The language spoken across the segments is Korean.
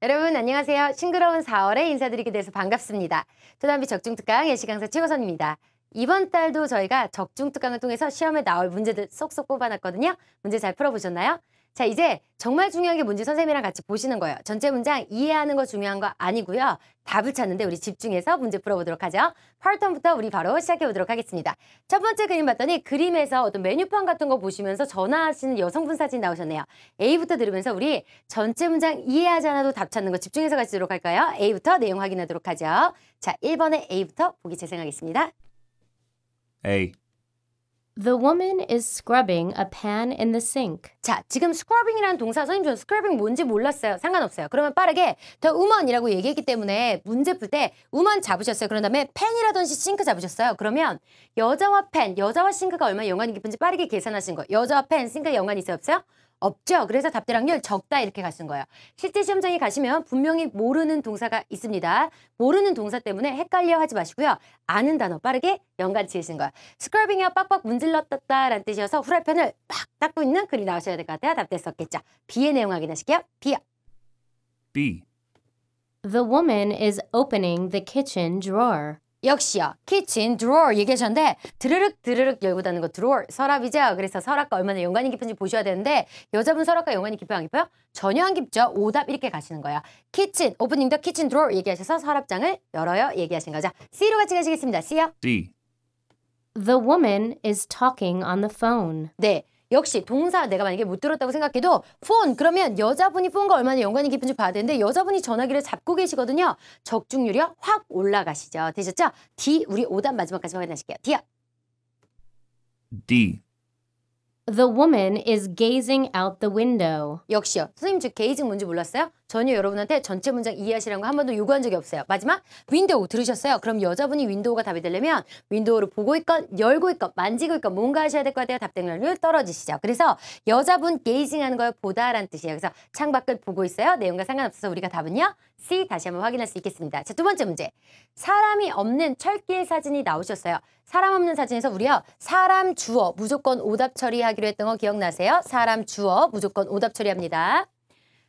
여러분 안녕하세요. 싱그러운 4월에 인사드리게 돼서 반갑습니다. 초단비 적중특강 예시 강사 최고선입니다. 이번 달도 저희가 적중특강을 통해서 시험에 나올 문제들 쏙쏙 뽑아놨거든요. 문제 잘 풀어보셨나요? 자, 이제 정말 중요한 게 뭔지 선생님이랑 같이 보시는 거예요. 전체 문장 이해하는 거 중요한 거 아니고요. 답을 찾는데 우리 집중해서 문제 풀어보도록 하죠. 파트부터 우리 바로 시작해보도록 하겠습니다. 첫 번째 그림 봤더니 그림에서 어떤 메뉴판 같은 거 보시면서 전화하시는 여성분 사진 나오셨네요. A부터 들으면서 우리 전체 문장 이해하지 않아도 답 찾는 거 집중해서 같이 들도록 할까요? A부터 내용 확인하도록 하죠. 자, 1번에 A부터 보기 재생하겠습니다. A. The woman is scrubbing a pan in the sink. 자, 지금 scrubbing이라는 동사, 선생님 저는 scrubbing 뭔지 몰랐어요. 상관없어요. 그러면 빠르게 the woman이라고 얘기했기 때문에 문제 풀 때 woman 잡으셨어요. 그런 다음에 펜이라든지 싱크 잡으셨어요. 그러면 여자와 펜, 여자와 싱크가 얼마나 연관이 깊은지 빠르게 계산하신 거예요. 여자와 펜, 싱크가 연관이 있어요? 없어요? 없죠. 그래서 답대량률 적다 이렇게 가신 거예요. 실제 시험장에 가시면 분명히 모르는 동사가 있습니다. 모르는 동사 때문에 헷갈려 하지 마시고요. 아는 단어 빠르게 연관 지으시는 거예요. 스크러빙이야 빡빡 문질렀다라는 뜻이어서 후라이팬을 빡 닦고 있는 글이 나오셔야 될 것 같아요. 답 됐었겠죠. B의 내용 확인하실게요. B요. B. The woman is opening the kitchen drawer. 역시요. 키친 드로어 얘기하셨는데 드르륵 드르륵 열고 닫는 거 드로어 서랍이죠. 그래서 서랍과 얼마나 연관이 깊은지 보셔야 되는데 여자분 서랍과 연관이 깊어요? 안 깊어요? 전혀 안 깊죠. 오답 이렇게 가시는 거예요. 키친 오프닝 더 키친 드로어 얘기하셔서 서랍장을 열어요 얘기하신 거죠. C로 같이 가시겠습니다. C요. D. The woman is talking on the phone. 네. 역시 동사 내가 만약에 못 들었다고 생각해도 폰 그러면 여자분이 폰과 얼마나 연관이 깊은지 봐야 되는데 여자분이 전화기를 잡고 계시거든요. 적중률이 확 올라가시죠. 되셨죠? D 우리 오답 마지막까지 확인하실게요. D요. D. The woman is gazing out the window. 역시요. 선생님 저 게이징 뭔지 몰랐어요? 전혀 여러분한테 전체 문장 이해하시라는 거 한 번도 요구한 적이 없어요. 마지막 윈도우 들으셨어요? 그럼 여자분이 윈도우가 답이 되려면 윈도우를 보고 있건 열고 있건 만지고 있건 뭔가 하셔야 될 것 같아요. 답변률 떨어지시죠. 그래서 여자분 게이징하는 걸 보다라는 뜻이에요. 그래서 창밖을 보고 있어요. 내용과 상관없어서 우리가 답은요. C 다시 한번 확인할 수 있겠습니다. 자, 두 번째 문제. 사람이 없는 철길 사진이 나오셨어요. 사람 없는 사진에서 우리요. 사람 주어 무조건 오답 처리하기로 했던 거 기억나세요? 사람 주어 무조건 오답 처리합니다.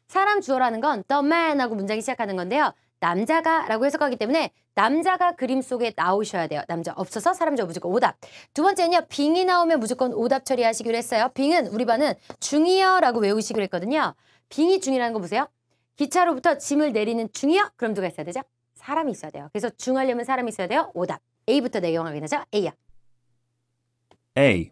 사람 주어라는 건 the man 하고 문장이 시작하는 건데요. 남자가 라고 해석하기 때문에 남자가 그림 속에 나오셔야 돼요. 남자 없어서 사람 주어 무조건 오답. 두 번째는요. 빙이 나오면 무조건 오답 처리하시기로 했어요. 빙은 우리 반은 중이요 라고 외우시기로 했거든요. 빙이 중이라는 거 보세요. 기차로부터 짐을 내리는 중이요? 그럼 누가 있어야 되죠? 사람이 있어야 돼요. 그래서 중하려면 사람이 있어야 돼요. 오답. A부터 내용 확인하죠. A요. A.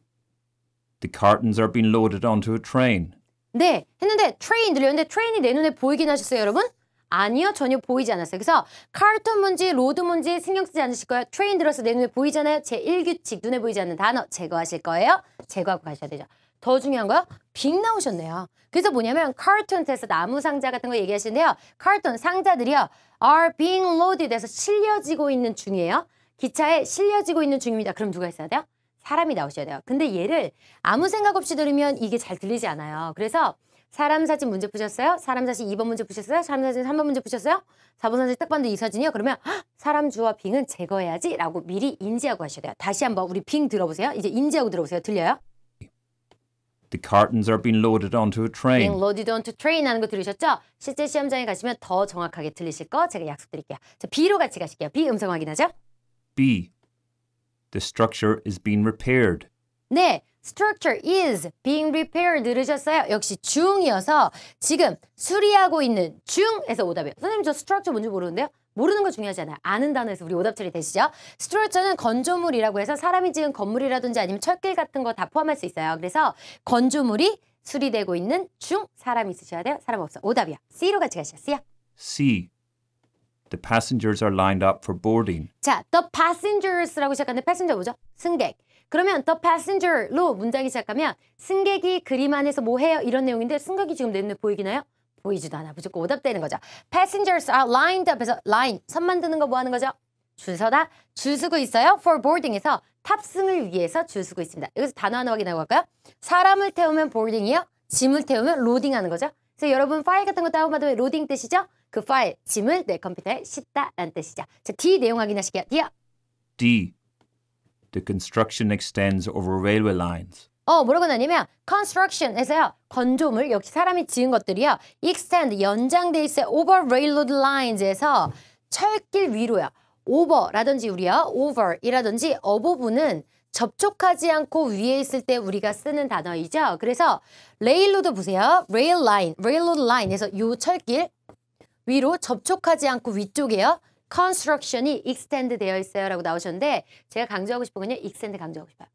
The cartons are being loaded onto a train. 네, 했는데 트레인 들렸는데 트레인이 내 눈에 보이긴 하셨어요, 여러분? 아니요, 전혀 보이지 않았어요. 그래서 카르톤 문제, 로드 문제 신경 쓰지 않으실 거예요. 트레인 들어서 내 눈에 보이잖아요. 제1규칙, 눈에 보이지 않는 단어 제거하실 거예요. 제거하고 가셔야 되죠. 더 중요한 거요? 빙 나오셨네요. 그래서 뭐냐면 카르톤 테스트 나무 상자 같은 거 얘기하시는데요. 카르톤 상자들이요. are being loaded 해서 실려지고 있는 중이에요. 기차에 실려지고 있는 중입니다. 그럼 누가 있어야 돼요? 사람이 나오셔야 돼요. 근데 얘를 아무 생각 없이 들으면 이게 잘 들리지 않아요. 그래서 사람 사진 문제 푸셨어요? 사람 사진 2번 문제 푸셨어요? 사람 사진 3번 문제 푸셨어요? 4번 사진 딱 봤는데 이 사진이요? 그러면 사람 주어 빙은 제거해야지 라고 미리 인지하고 하셔야 돼요. 다시 한번 우리 빙 들어보세요. 이제 인지하고 들어보세요. 들려요? The cartons are being loaded onto a train. being loaded onto train 하는 거 들으셨죠? 실제 시험장에 가시면 더 정확하게 들리실 거 제가 약속드릴게요. 자, B로 같이 가실게요. B 음성 확인하죠? B. The structure is being repaired. 네, structure is being repaired 들으셨어요? 역시 중이어서 지금 수리하고 있는 중에서 오답이에요. 선생님 저 structure 뭔지 모르는데요? 모르는 거 중요하지 않아요. 아는 단어에서 우리 오답 처리 되시죠? structure는 건조물이라고 해서 사람이 지은 건물이라든지 아니면 철길 같은 거 다 포함할 수 있어요. 그래서 건조물이 수리되고 있는 중 사람이 있으셔야 돼요. 사람 없어. 오답이요. C로 같이 가시죠. C요. C. The passengers are lined up for boarding. 자, the passengers라고 시작하는데 passenger 뭐죠? 승객. 그러면 the passenger로 문장이 시작하면 승객이 그림 안에서 뭐 해요? 이런 내용인데 승객이 지금 내 눈에 보이긴 해요? 보이지도 않아. 무조건 오답되는 거죠. Passengers are lined up 해서 line, 선 만드는 거 뭐 하는 거죠? 줄 서다, 줄 서고 있어요. For boarding에서 탑승을 위해서 줄 서고 있습니다. 여기서 단어 하나 확인하고 갈까요? 사람을 태우면 boarding이요. 짐을 태우면 로딩하는 거죠. 그래서 여러분 파일 같은 거 다운받으면 로딩 뜻이죠? 그 파일, 짐을 내 컴퓨터에 싣다라는 뜻이죠. 자, D 내용 확인하실게요. D요. D. The construction extends over railway lines. 뭐라고 나냐면 construction에서요. 건조물 역시 사람이 지은 것들이요. extend 연장돼 있어요. over railroad lines에서 철길 위로요. over라든지 우리요. over이라든지 above는 접촉하지 않고 위에 있을 때 우리가 쓰는 단어이죠. 그래서 레일로드 보세요. 레일 라인, 레일로드 라인에서 요 철길 위로 접촉하지 않고 위쪽에요. construction이 extend 되어 있어요 라고 나오셨는데 제가 강조하고 싶은 건요. extend 강조하고 싶어요.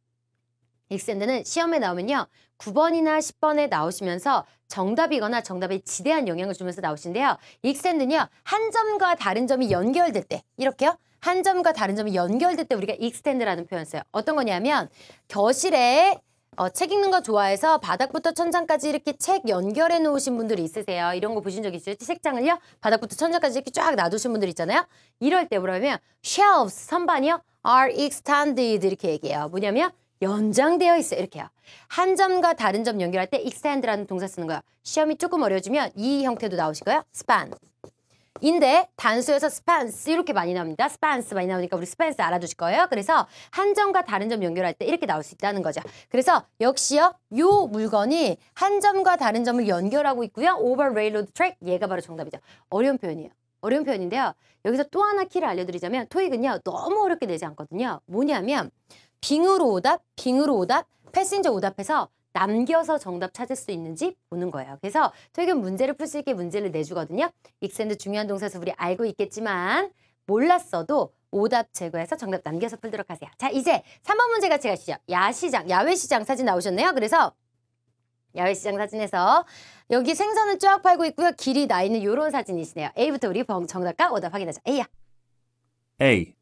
extend는 시험에 나오면요. 9번이나 10번에 나오시면서 정답이거나 정답에 지대한 영향을 주면서 나오시는데요. extend는요. 한 점과 다른 점이 연결될 때 이렇게요. 한 점과 다른 점이 연결될 때 우리가 extend라는 표현을 써요. 어떤 거냐면 교실에 책 읽는 거 좋아해서 바닥부터 천장까지 이렇게 책 연결해 놓으신 분들이 있으세요. 이런 거 보신 적 있어요? 책장을요? 바닥부터 천장까지 이렇게 쫙 놔두신 분들 있잖아요. 이럴 때 뭐라면 shelves, 선반이요? are extended 이렇게 얘기해요. 뭐냐면 연장되어 있어요. 이렇게요. 한 점과 다른 점 연결할 때 extend라는 동사 쓰는 거예요. 시험이 조금 어려워지면 이 형태도 나오실 거예요. span. 인데 단수에서 spans 이렇게 많이 나옵니다. spans 많이 나오니까 우리 spans 알아두실 거예요. 그래서 한 점과 다른 점 연결할 때 이렇게 나올 수 있다는 거죠. 그래서 역시요. 요 물건이 한 점과 다른 점을 연결하고 있고요. over railroad track 얘가 바로 정답이죠. 어려운 표현이에요. 어려운 표현인데요. 여기서 또 하나 키를 알려드리자면 토익은요. 너무 어렵게 내지 않거든요. 뭐냐면 빙으로 오답, 패신저 오답해서 남겨서 정답 찾을 수 있는지 보는 거예요. 그래서 토익은 문제를 풀 수 있게 문제를 내주거든요. extend 중요한 동사서 우리 알고 있겠지만 몰랐어도 오답 제거해서 정답 남겨서 풀도록 하세요. 자, 이제 3번 문제 같이 가시죠. 야외시장 사진 나오셨네요. 그래서 야외시장 사진에서 여기 생선을 쫙 팔고 있고요. 길이 나 있는 이런 사진이시네요. A부터 우리 정답과 오답 확인하자. A야. A.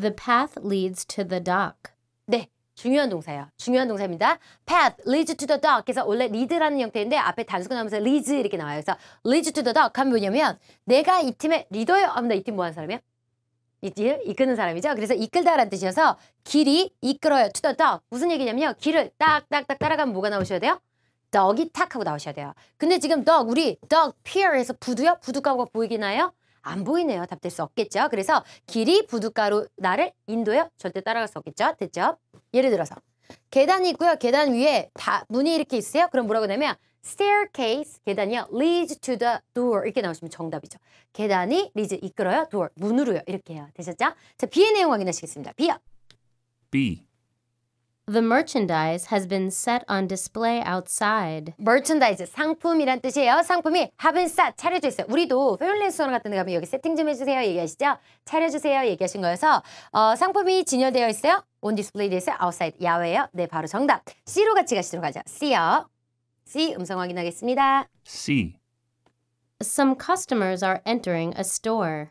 The path leads to the dock. 네. 중요한 동사예요. 중요한 동사입니다. path leads to the dock. 그래서 원래 lead라는 형태인데 앞에 단수가 나오면서 leads 이렇게 나와요. 그래서 leads to the dock 하면 뭐냐면 내가 이 팀의 리더예요. 하면 나 이 팀 뭐 하는 사람이야? 이 팀을 이끄는 사람이죠. 그래서 이끌다라는 뜻이어서 길이 이끌어요. to the dock. 무슨 얘기냐면요. 길을 딱딱딱 따라가면 뭐가 나오셔야 돼요? dog이 탁 하고 나오셔야 돼요. 근데 지금 dog 우리 dog pier에서 부두요? 부두가루가 보이기나요? 안 보이네요. 답될 수 없겠죠. 그래서 길이 부둣가로 나를 인도요? 절대 따라갈 수 없겠죠. 됐죠? 예를 들어서 계단이 있고요. 계단 위에 문이 이렇게 있어요. 그럼 뭐라고 하냐면 staircase, 계단이요. leads to the door 이렇게 나오시면 정답이죠. 계단이 leads, 이끌어요. door, 문으로요. 이렇게 해요. 되셨죠? 자, B의 내용 확인하시겠습니다. B요. B. The merchandise has been set on display outside. merchandise, 상품이란 뜻이에요. 상품이 have been set, 차려져 있어요. 우리도 패밀리 레스토랑 같은 데 가면 여기 세팅 좀 해주세요 얘기하시죠? 차려주세요 얘기하신 거여서 상품이 진열되어 있어요. on display 되어 있어요. outside, 야외예요. 네, 바로 정답. C로 같이 가시도록 하죠. C요. C, 음성 확인하겠습니다. C. Some customers are entering a store.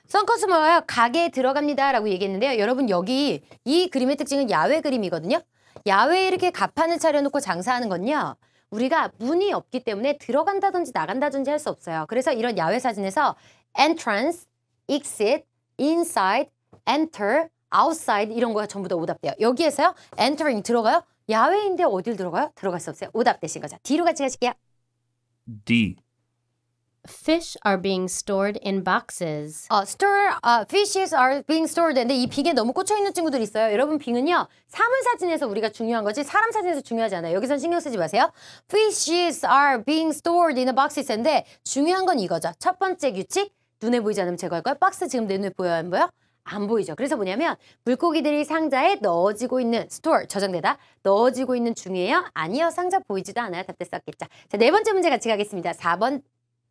선커스머요 가게에 들어갑니다 라고 얘기했는데요. 여러분 여기 이 그림의 특징은 야외 그림이거든요. 야외에 이렇게 가판을 차려놓고 장사하는 건요. 우리가 문이 없기 때문에 들어간다든지 나간다든지 할 수 없어요. 그래서 이런 야외 사진에서 entrance, exit, inside, enter, outside 이런 거가 전부 다 오답돼요. 여기에서요. entering 들어가요? 야외인데 어딜 들어가요? 들어갈 수 없어요. 오답 되신 거죠. D로 같이 가실게요. D. Fish are being stored in boxes. fishes are being stored. 근데 이 빙에 너무 꽂혀있는 친구들이 있어요. 여러분 빙은요. 사물 사진에서 우리가 중요한 거지 사람 사진에서 중요하지 않아요. 여기선 신경 쓰지 마세요. Fishes are being stored in a boxes. 인데 중요한 건 이거죠. 첫 번째 규칙. 눈에 보이지 않으면 제거할 거예요. 박스 지금 내 눈에 보여요? 안 보여? 안 보이죠. 그래서 뭐냐면 물고기들이 상자에 넣어지고 있는 store, 저장되다. 넣어지고 있는 중이에요. 아니요. 상자 보이지도 않아요. 답대 썼겠죠. 자, 네 번째 문제 같이 가겠습니다. 4번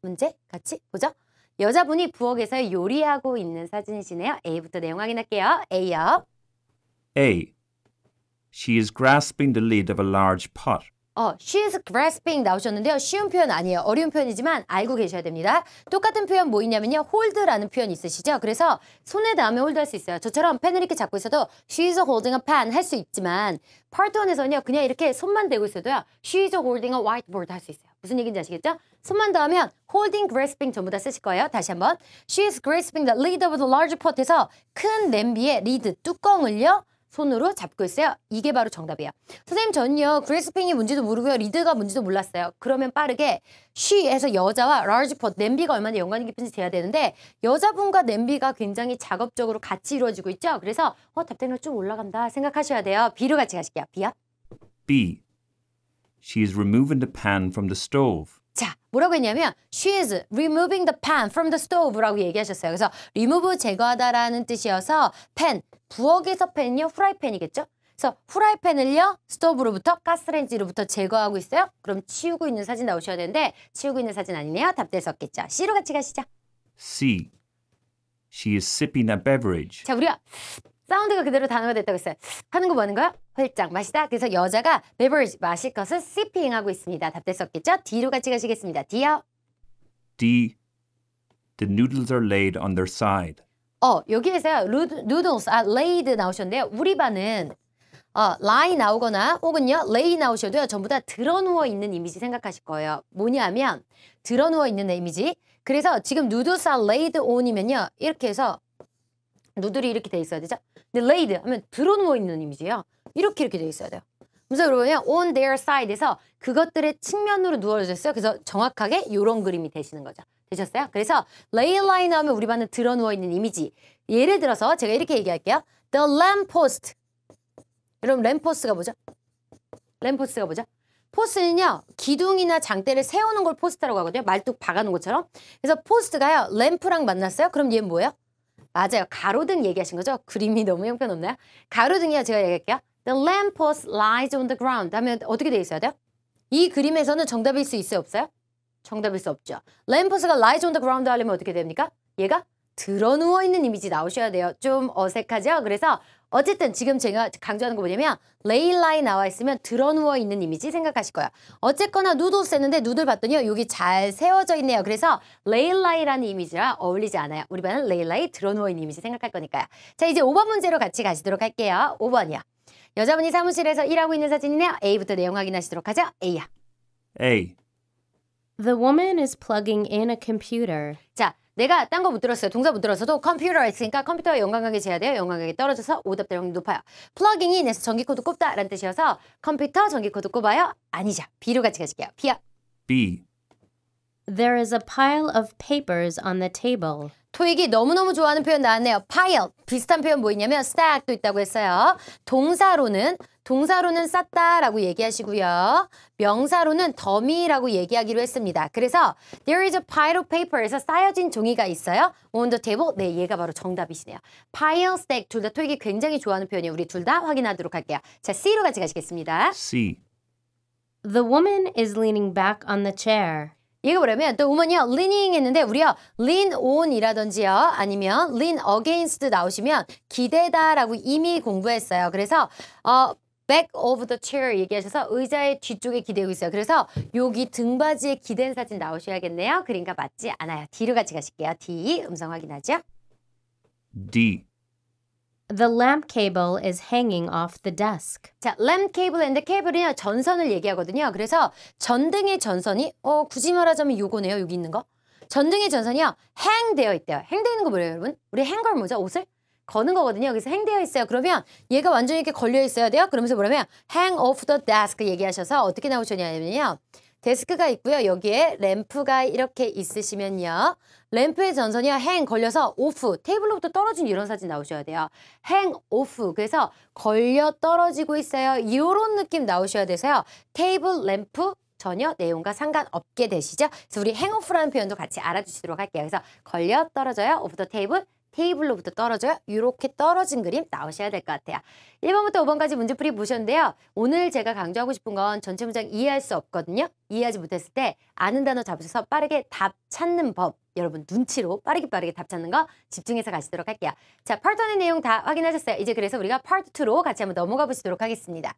문제 같이 보죠. 여자분이 부엌에서 요리하고 있는 사진이시네요. A부터 내용 확인할게요. A요. A. She is grasping the lid of a large pot. She is grasping 나오셨는데요. 쉬운 표현 아니에요. 어려운 표현이지만 알고 계셔야 됩니다. 똑같은 표현 뭐 있냐면요. hold라는 표현 있으시죠? 그래서 손에 닿으면 hold 할 수 있어요. 저처럼 펜을 이렇게 잡고 있어도 she is holding a pen 할 수 있지만 part 1에서는요. 그냥 이렇게 손만 대고 있어도요. she is holding a whiteboard 할 수 있어요. 무슨 얘기인지 아시겠죠? 손만 닿으면 holding, grasping 전부 다 쓰실 거예요. 다시 한번. She is grasping the lid of the large pot에서 큰 냄비의 리드, 뚜껑을요. 손으로 잡고 있어요. 이게 바로 정답이에요. 선생님 저는요. grasping이 뭔지도 모르고요. 리드가 뭔지도 몰랐어요. 그러면 빠르게 she에서 여자와 large pot, 냄비가 얼마나 연관이 깊은지 돼야 되는데 여자분과 냄비가 굉장히 작업적으로 같이 이루어지고 있죠. 그래서 답변이 좀 올라간다 생각하셔야 돼요. B로 같이 가실게요. B요. B. She is removing the pan from the stove. 자, 뭐라고 했냐면 she is removing the pan from the stove라고 얘기하셨어요. 그래서 remove 제거하다라는 뜻이어서 팬, 부엌에서 팬은요 후라이팬이겠죠? 그래서 후라이팬을요 스토브로부터 가스레인지로부터 제거하고 있어요. 그럼 치우고 있는 사진 나오셔야 되는데 치우고 있는 사진 아니네요. 답될 수 없겠죠. C로 같이 가시죠. C. She is sipping a beverage. 자, 우리가 사운드가 그대로 단어가 됐다고 했어요. 하는 거 뭐는 거요? 홀짝 마시다. 그래서 여자가 beverage 마실 것을 sipping 하고 있습니다. 답될 수 없겠죠? D로 같이 가시겠습니다. D요. D. The noodles are laid on their side. 여기에서요. noodles, laid 나오셨는데요. 우리 반은 lie 나오거나 혹은요 lay 나오셔도요. 전부 다 드러누워 있는 이미지 생각하실 거예요. 뭐냐면 드러누워 있는 이미지. 그래서 지금 noodles are laid on이면요. 이렇게 해서 누들이 이렇게 돼 있어야 되죠. 근데 laid 하면 드러누워 있는 이미지예요. 이렇게 돼 있어야 돼요. 그래서 그러면 on their side에서 그것들의 측면으로 누워져 있어요. 그래서 정확하게 이런 그림이 되시는 거죠. 되셨어요? 그래서 lay lie 나오면 우리 반은 드러누워 있는 이미지. 예를 들어서 제가 이렇게 얘기할게요. The lamppost. 여러분 램포스가 뭐죠? 램포스가 뭐죠? 포스는요. 기둥이나 장대를 세우는 걸 포스트라고 하거든요. 말뚝 박아놓은 것처럼. 그래서 포스트가요. 램프랑 만났어요. 그럼 얘는 뭐예요? 맞아요. 가로등 얘기하신 거죠? 그림이 너무 형편없나요? 가로등이요. 제가 얘기할게요. The lamppost lies on the ground 하면 어떻게 돼 있어야 돼요? 이 그림에서는 정답일 수 있어요? 없어요? 정답일 수 없죠. lampost가 lies on the ground 하려면 어떻게 됩니까? 얘가 드러누워 있는 이미지 나오셔야 돼요. 좀 어색하죠? 그래서 어쨌든 지금 제가 강조하는 거 뭐냐면 lay lie 나와 있으면 드러누워 있는 이미지 생각하실 거예요. 어쨌거나 누들스 했는데 누들 봤더니요. 여기 잘 세워져 있네요. 그래서 lay lie라는 이미지랑 어울리지 않아요. 우리 반은 lay lie 드러누워 있는 이미지 생각할 거니까요. 자, 이제 5번 문제로 같이 가시도록 할게요. 5번이요. 여자분이 사무실에서 일하고 있는 사진이네요. A부터 내용 확인하시도록 하죠. A야. A. The woman is plugging in a computer. 자, 내가 딴 거 못 들었어요. 동사 못 들었어도 컴퓨터가 있으니까 컴퓨터와 연관관계 재야 돼요. 연관관계 떨어져서 오답될 확률이 높아요. 플러깅 인에서 전기코드 꼽다라는 뜻이어서 컴퓨터 전기코드 꼽아요? 아니죠. B로 같이 가실게요. B요. B. There is a pile of papers on the table. 토익이 너무너무 좋아하는 표현 나왔네요. pile. 비슷한 표현 뭐 있냐면 stack도 있다고 했어요. 동사로는 쌓다라고 얘기하시고요. 명사로는 더미라고 얘기하기로 했습니다. 그래서 there is a pile of paper에서 쌓여진 종이가 있어요. on the table. 네, 얘가 바로 정답이시네요. pile, stack 둘 다 토익이 굉장히 좋아하는 표현이에요. 우리 둘 다 확인하도록 할게요. 자, C로 같이 가시겠습니다. C. The woman is leaning back on the chair. 얘가 뭐냐면 또 woman이요 leaning 했는데 우리요 lean on이라든지요 아니면 lean against 나오시면 기대다라고 이미 공부했어요. 그래서 back of the chair 얘기하셔서 의자의 뒤쪽에 기대고 있어요. 그래서 여기 등받이에 기댄 사진 나오셔야겠네요. 그림과 맞지 않아요. D로 같이 가실게요. D 음성 확인하죠. D. The lamp cable is hanging off the desk. 자, 램프 케이블인데 케이블은요 전선을 얘기하거든요. 그래서 전등의 전선이 굳이 말하자면 요거네요. 여기 있는 거. 전등의 전선이요 행되어 있대요. 행되어 있는 거 뭐예요, 여러분? 우리 행걸 뭐죠? 옷을 거는 거거든요. 여기서 행되어 있어요. 그러면 얘가 완전히 이렇게 걸려 있어야 돼요. 그러면서 뭐냐면 hang off the desk 얘기하셔서 어떻게 나오셨냐면요. 데스크가 있고요. 여기에 램프가 이렇게 있으시면요. 램프의 전선이 hang 걸려서 off, 테이블로부터 떨어진 이런 사진 나오셔야 돼요. hang off, 그래서 걸려 떨어지고 있어요. 이런 느낌 나오셔야 돼서요. 테이블, 램프 전혀 내용과 상관없게 되시죠. 그래서 우리 hang off라는 표현도 같이 알아주시도록 할게요. 그래서 걸려 떨어져요. off the table. 테이블로부터 떨어져요. 이렇게 떨어진 그림 나오셔야 될 것 같아요. 1번부터 5번까지 문제풀이 보셨는데요. 오늘 제가 강조하고 싶은 건 전체 문장 이해할 수 없거든요. 이해하지 못했을 때 아는 단어 잡으셔서 빠르게 답 찾는 법. 여러분 눈치로 빠르게 답 찾는 거 집중해서 가시도록 할게요. 자, 파트 1의 내용 다 확인하셨어요. 이제 그래서 우리가 파트 2로 같이 한번 넘어가 보시도록 하겠습니다.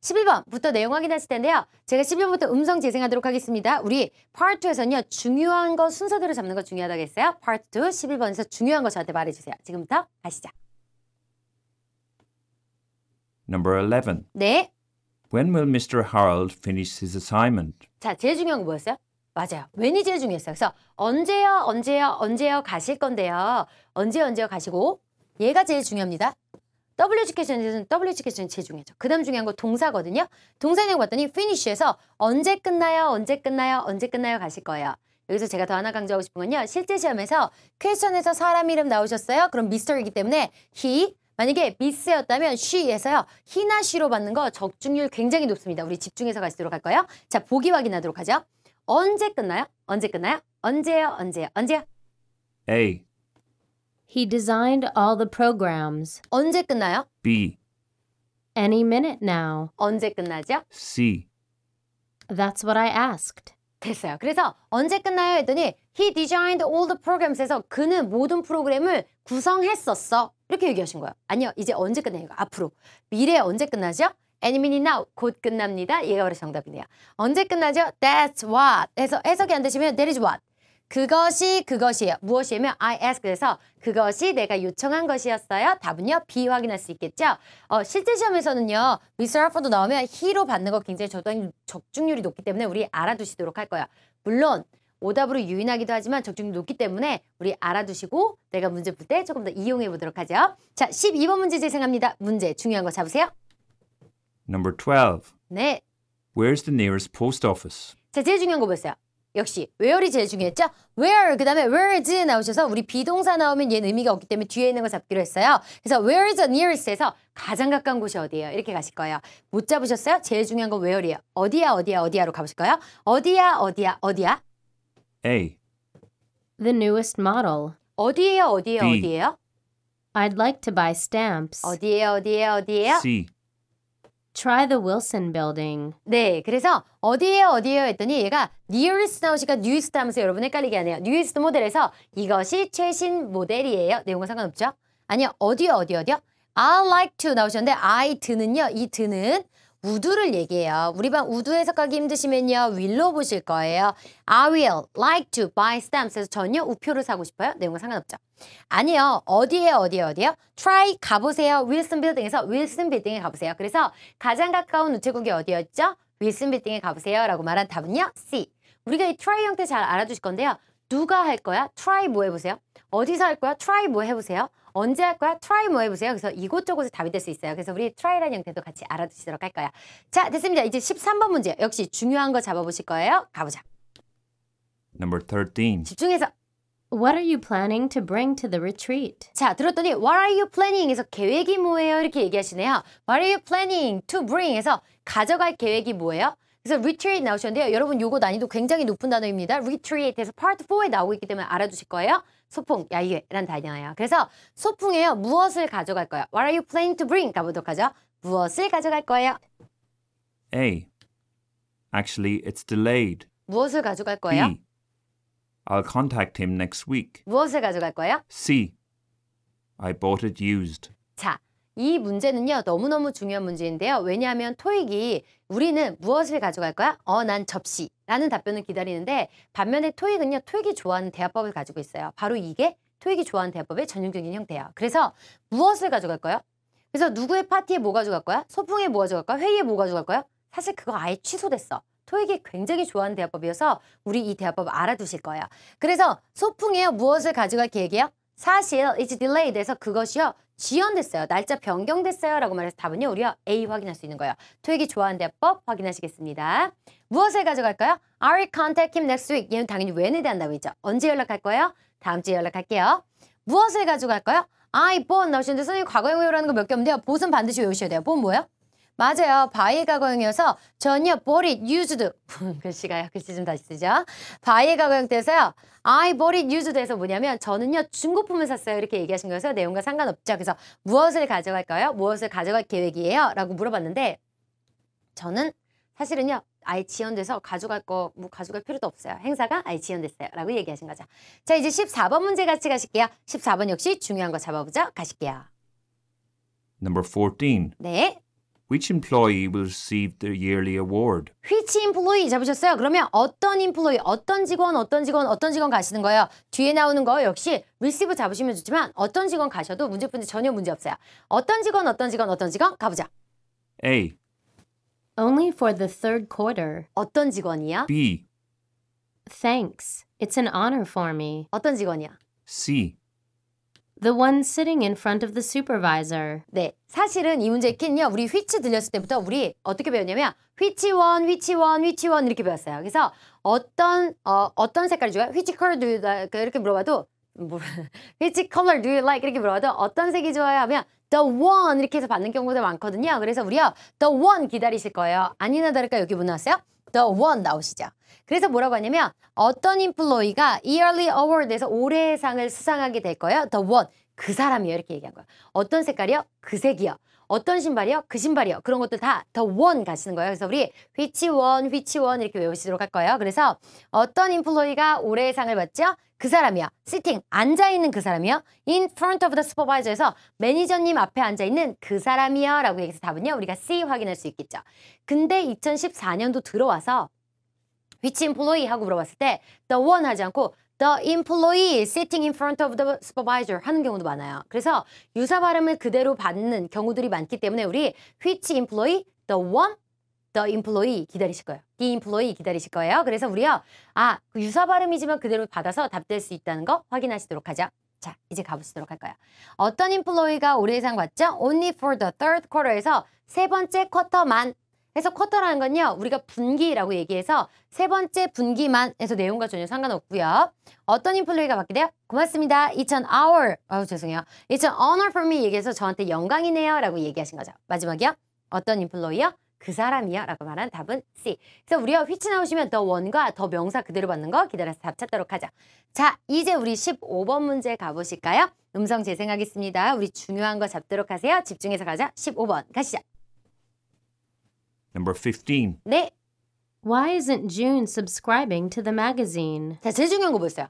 11번부터 내용 확인하실 텐데요. 제가 11번부터 음성 재생하도록 하겠습니다. 우리 파트 2에서는요. 중요한 거 순서대로 잡는 거 중요하다고 했어요. 파트 2 11번에서 중요한 거 저한테 말해주세요. 지금부터 가시죠. Number 11. 네. When will Mr. Harold finish his assignment? 자, 제일 중요한 거 뭐였어요? 맞아요. when이 제일 중요했어요. 그래서 언제요 가실 건데요. 언제요 가시고 얘가 제일 중요합니다. W education에서는 W education이 제일 중요하죠. 그 다음 중요한 거 동사거든요. 동사 내용 봤더니 finish에서 언제 끝나요 가실 거예요. 여기서 제가 더 하나 강조하고 싶은 건요. 실제 시험에서 퀘스천에서 사람 이름 나오셨어요? 그럼 미스터이기 때문에 he 만약에 미스였다면 she에서요. he나 she로 받는 거 적중률 굉장히 높습니다. 우리 집중해서 가시도록 할까요? 자, 보기 확인하도록 하죠. 언제 끝나요? 언제 끝나요? 언제요? 언제요? 언제요? A. He designed all the programs. 언제 끝나요? B. Any minute now. 언제 끝나죠? C. That's what I asked. 됐어요. 그래서 언제 끝나요? 했더니 he designed all the programs에서 그는 모든 프로그램을 구성했었어. 이렇게 얘기하신 거예요. 아니요. 이제 언제 끝나요? 앞으로. 미래 언제 끝나죠? Any minute now. 곧 끝납니다. 얘가 바로 정답이네요. 언제 끝나죠? That's what. 해서 해석이 안 되시면 that is what. 그것이에요. 무엇이냐면 I asked 해서 그것이 내가 요청한 것이었어요. 답은요. B 확인할 수 있겠죠. 실제 시험에서는요. Mr. Harford도 나오면 he로 받는 거 굉장히 적중률이 높기 때문에 우리 알아두시도록 할 거예요. 물론 오답으로 유인하기도 하지만 적중률이 높기 때문에 우리 알아두시고 내가 문제 풀 때 조금 더 이용해 보도록 하죠. 자, 12번 문제 재생합니다. 문제 중요한 거 잡으세요. Number 12. 네. Where's the nearest post office? 자, 제일 중요한 거 보세요. 역시 where이 제일 중요했죠? where 그다음에 where's 나오셔서 우리 비동사 나오면 얘는 의미가 없기 때문에 뒤에 있는 거 잡기로 했어요. 그래서 where is the nearest에서 가장 가까운 곳이 어디예요? 이렇게 가실 거예요. 못 잡으셨어요? 제일 중요한 건 where이에요. 어디야로 가보실 거예요? 어디야? A. The newest model. 어디예요? B. I'd like to buy stamps. 어디예요? C. Try the Wilson Building. 네, 그래서 어디예요 했더니 얘가 nearest 나오시니까 newest 하면서 여러분 헷갈리게 하네요. newest 모델에서 이것이 최신 모델이에요. 내용과 상관없죠? 아니요, 어디요? I like to 나오셨는데 I 드는요, 이 드는 우두를 얘기해요. 우리 반 우두 해석하기 힘드시면요, will로 보실 거예요. I will like to buy stamps. 그래서 전혀 우표를 사고 싶어요. 내용과 상관없죠. 아니요. 어디예요? Try 가보세요. 윌슨 빌딩에서 윌슨 빌딩에 가보세요. 그래서 가장 가까운 우체국이 어디였죠? 윌슨 빌딩에 가보세요. 라고 말한 답은요. C. 우리가 이 try 형태 잘 알아두실 건데요. 누가 할 거야? try 뭐 해보세요. 어디서 할 거야? try 뭐 해보세요. 언제 할 거야? try 뭐 해보세요. 그래서 이곳저곳에 답이 될 수 있어요. 그래서 우리 try라는 형태도 같이 알아두시도록 할 거예요. 자, 됐습니다. 이제 13번 문제. 역시 중요한 거 잡아보실 거예요. 가보자. Number 13. 집중해서. What are you planning to bring to the retreat? 자, 들었더니 What are you planning? 에서 계획이 뭐예요? 이렇게 얘기하시네요. What are you planning to bring? 에서 가져갈 계획이 뭐예요? 그래서 retreat 나오셨는데요. 여러분 요거 난이도 굉장히 높은 단어입니다. retreat에서 part 4에 나오고 있기 때문에 알아두실 거예요. 소풍, 야유회라는 단어예요. 그래서 소풍에요. 무엇을 가져갈 거예요? What are you planning to bring? 가보도록 하죠. 무엇을 가져갈 거예요? A. Actually, it's delayed. 무엇을 가져갈 거예요? B. I'll contact him next week. 무엇을 가져갈 거예요? C. I bought it used. 자, 이 문제는요. 너무너무 중요한 문제인데요. 왜냐하면 토익이 우리는 무엇을 가져갈 거야? 난 접시라는 답변을 기다리는데 반면에 토익은요. 토익이 좋아하는 대화법을 가지고 있어요. 바로 이게 토익이 좋아하는 대화법의 전형적인 형태예요. 그래서 무엇을 가져갈 거예요? 그래서 누구의 파티에 뭐 가져갈 거야? 소풍에 뭐 가져갈 거야? 회의에 뭐 가져갈 거야? 사실 그거 아예 취소됐어. 토익이 굉장히 좋아하는 대화법이어서 우리 이 대화법 알아두실 거예요. 그래서 소풍에요. 무엇을 가져갈 계획이에요? 사실 it's delayed 해서 그것이요. 지연됐어요. 날짜 변경됐어요. 라고 말해서 답은요. 우리가 A 확인할 수 있는 거예요. 토익이 좋아하는 대화법 확인하시겠습니다. 무엇을 가져갈까요? I will contact him next week. 얘는 당연히 when에 대한다고 했죠. 언제 연락할 거예요? 다음 주에 연락할게요. 무엇을 가져갈까요? I bought 나오시는데 선생님 과거형 외우라는 거 몇 개 없는데요. bought은 반드시 외우셔야 돼요. bought 뭐예요? 맞아요. 바이의 과거형이어서 전혀 bought it used 글씨가요. 글씨 좀 다시 쓰죠. 바이의 과거형 때서요. I bought it used 해서 뭐냐면 저는요 중고품을 샀어요. 이렇게 얘기하신 거여서 내용과 상관없죠. 그래서 무엇을 가져갈까요? 무엇을 가져갈 계획이에요? 라고 물어봤는데 저는 사실은요. 아예 지연돼서 가져갈 필요도 없어요. 행사가 아예 지연됐어요. 라고 얘기하신 거죠. 자, 이제 14번 문제 같이 가실게요. 14번 역시 중요한 거 잡아보죠. 가실게요. Number 14. 네. Which employee will receive the yearly award? which employee 잡으셨어요? 그러면 어떤 employee, 어떤 직원 가시는 거예요? 뒤에 나오는 거 역시 receive 잡으시면 좋지만 어떤 직원 가셔도 문제 푸는데 전혀 문제 없어요. 어떤 직원 가보자. A. Only for the third quarter. 어떤 직원이야? B. Thanks. It's an honor for me. 어떤 직원이야? C. The one sitting in front of the supervisor. 네, 사실은 이 문제의 키는요. 우리 which 들렸을 때부터 우리 어떻게 배웠냐면 which one 이렇게 배웠어요. 그래서 어떤 색깔이 좋아요? which color do you like? 이렇게 물어봐도 which color do you like? 이렇게 물어봐도 어떤 색이 좋아요? 하면 the one 이렇게 해서 받는 경우도 많거든요. 그래서 우리요 the one 기다리실 거예요. 아니나 다를까 여기 뭐 나왔어요? the one 나오시죠. 그래서 뭐라고 하냐면 어떤 인플로이가 yearly award에서 올해의 상을 수상하게 될 거예요. the one 그 사람이요 이렇게 얘기한 거예요. 어떤 색깔이요? 그 색이요. 어떤 신발이요? 그 신발이요. 그런 것들 다 the one 가시는 거예요. 그래서 우리 which one 이렇게 외우시도록 할 거예요. 그래서 어떤 인플로이가 올해의 상을 받죠? 그 사람이요. sitting 앉아있는 그 사람이요. in front of the supervisor에서 매니저님 앞에 앉아있는 그 사람이요 라고 얘기해서 답은요. 우리가 C 확인할 수 있겠죠. 근데 2014년도 들어와서 which employee 하고 물어봤을 때 the one 하지 않고 the employee sitting in front of the supervisor 하는 경우도 많아요. 그래서 유사 발음을 그대로 받는 경우들이 많기 때문에 우리 which employee, the one, the employee 기다리실 거예요. the employee 기다리실 거예요. 그래서 우리요. 그 유사 발음이지만 그대로 받아서 답될 수 있다는 거 확인하시도록 하죠. 자, 이제 가보시도록 할 거예요. 어떤 employee가 올해의 상 받죠? Only for the third quarter에서 세 번째 쿼터만 그래서 쿼터라는 건요. 우리가 분기라고 얘기해서 세 번째 분기만 해서 내용과 전혀 상관없고요. 어떤 인플루이가 받게 돼요? 고맙습니다. It's an hour. 죄송해요. It's an honor for me 얘기해서 저한테 영광이네요 라고 얘기하신 거죠. 마지막이요. 어떤 인플루이요? 그 사람이요 라고 말한 답은 C. 그래서 우리가 which 나오시면 the one과 the 명사 그대로 받는 거 기다려서 답 찾도록 하자. 자, 이제 우리 15번 문제 가보실까요? 음성 재생하겠습니다. 우리 중요한 거 잡도록 하세요. 집중해서 가자. 15번 가시죠. Number 15. 네. Why isn't June subscribing to the magazine? 자, 제일 중요한 거 보였어요.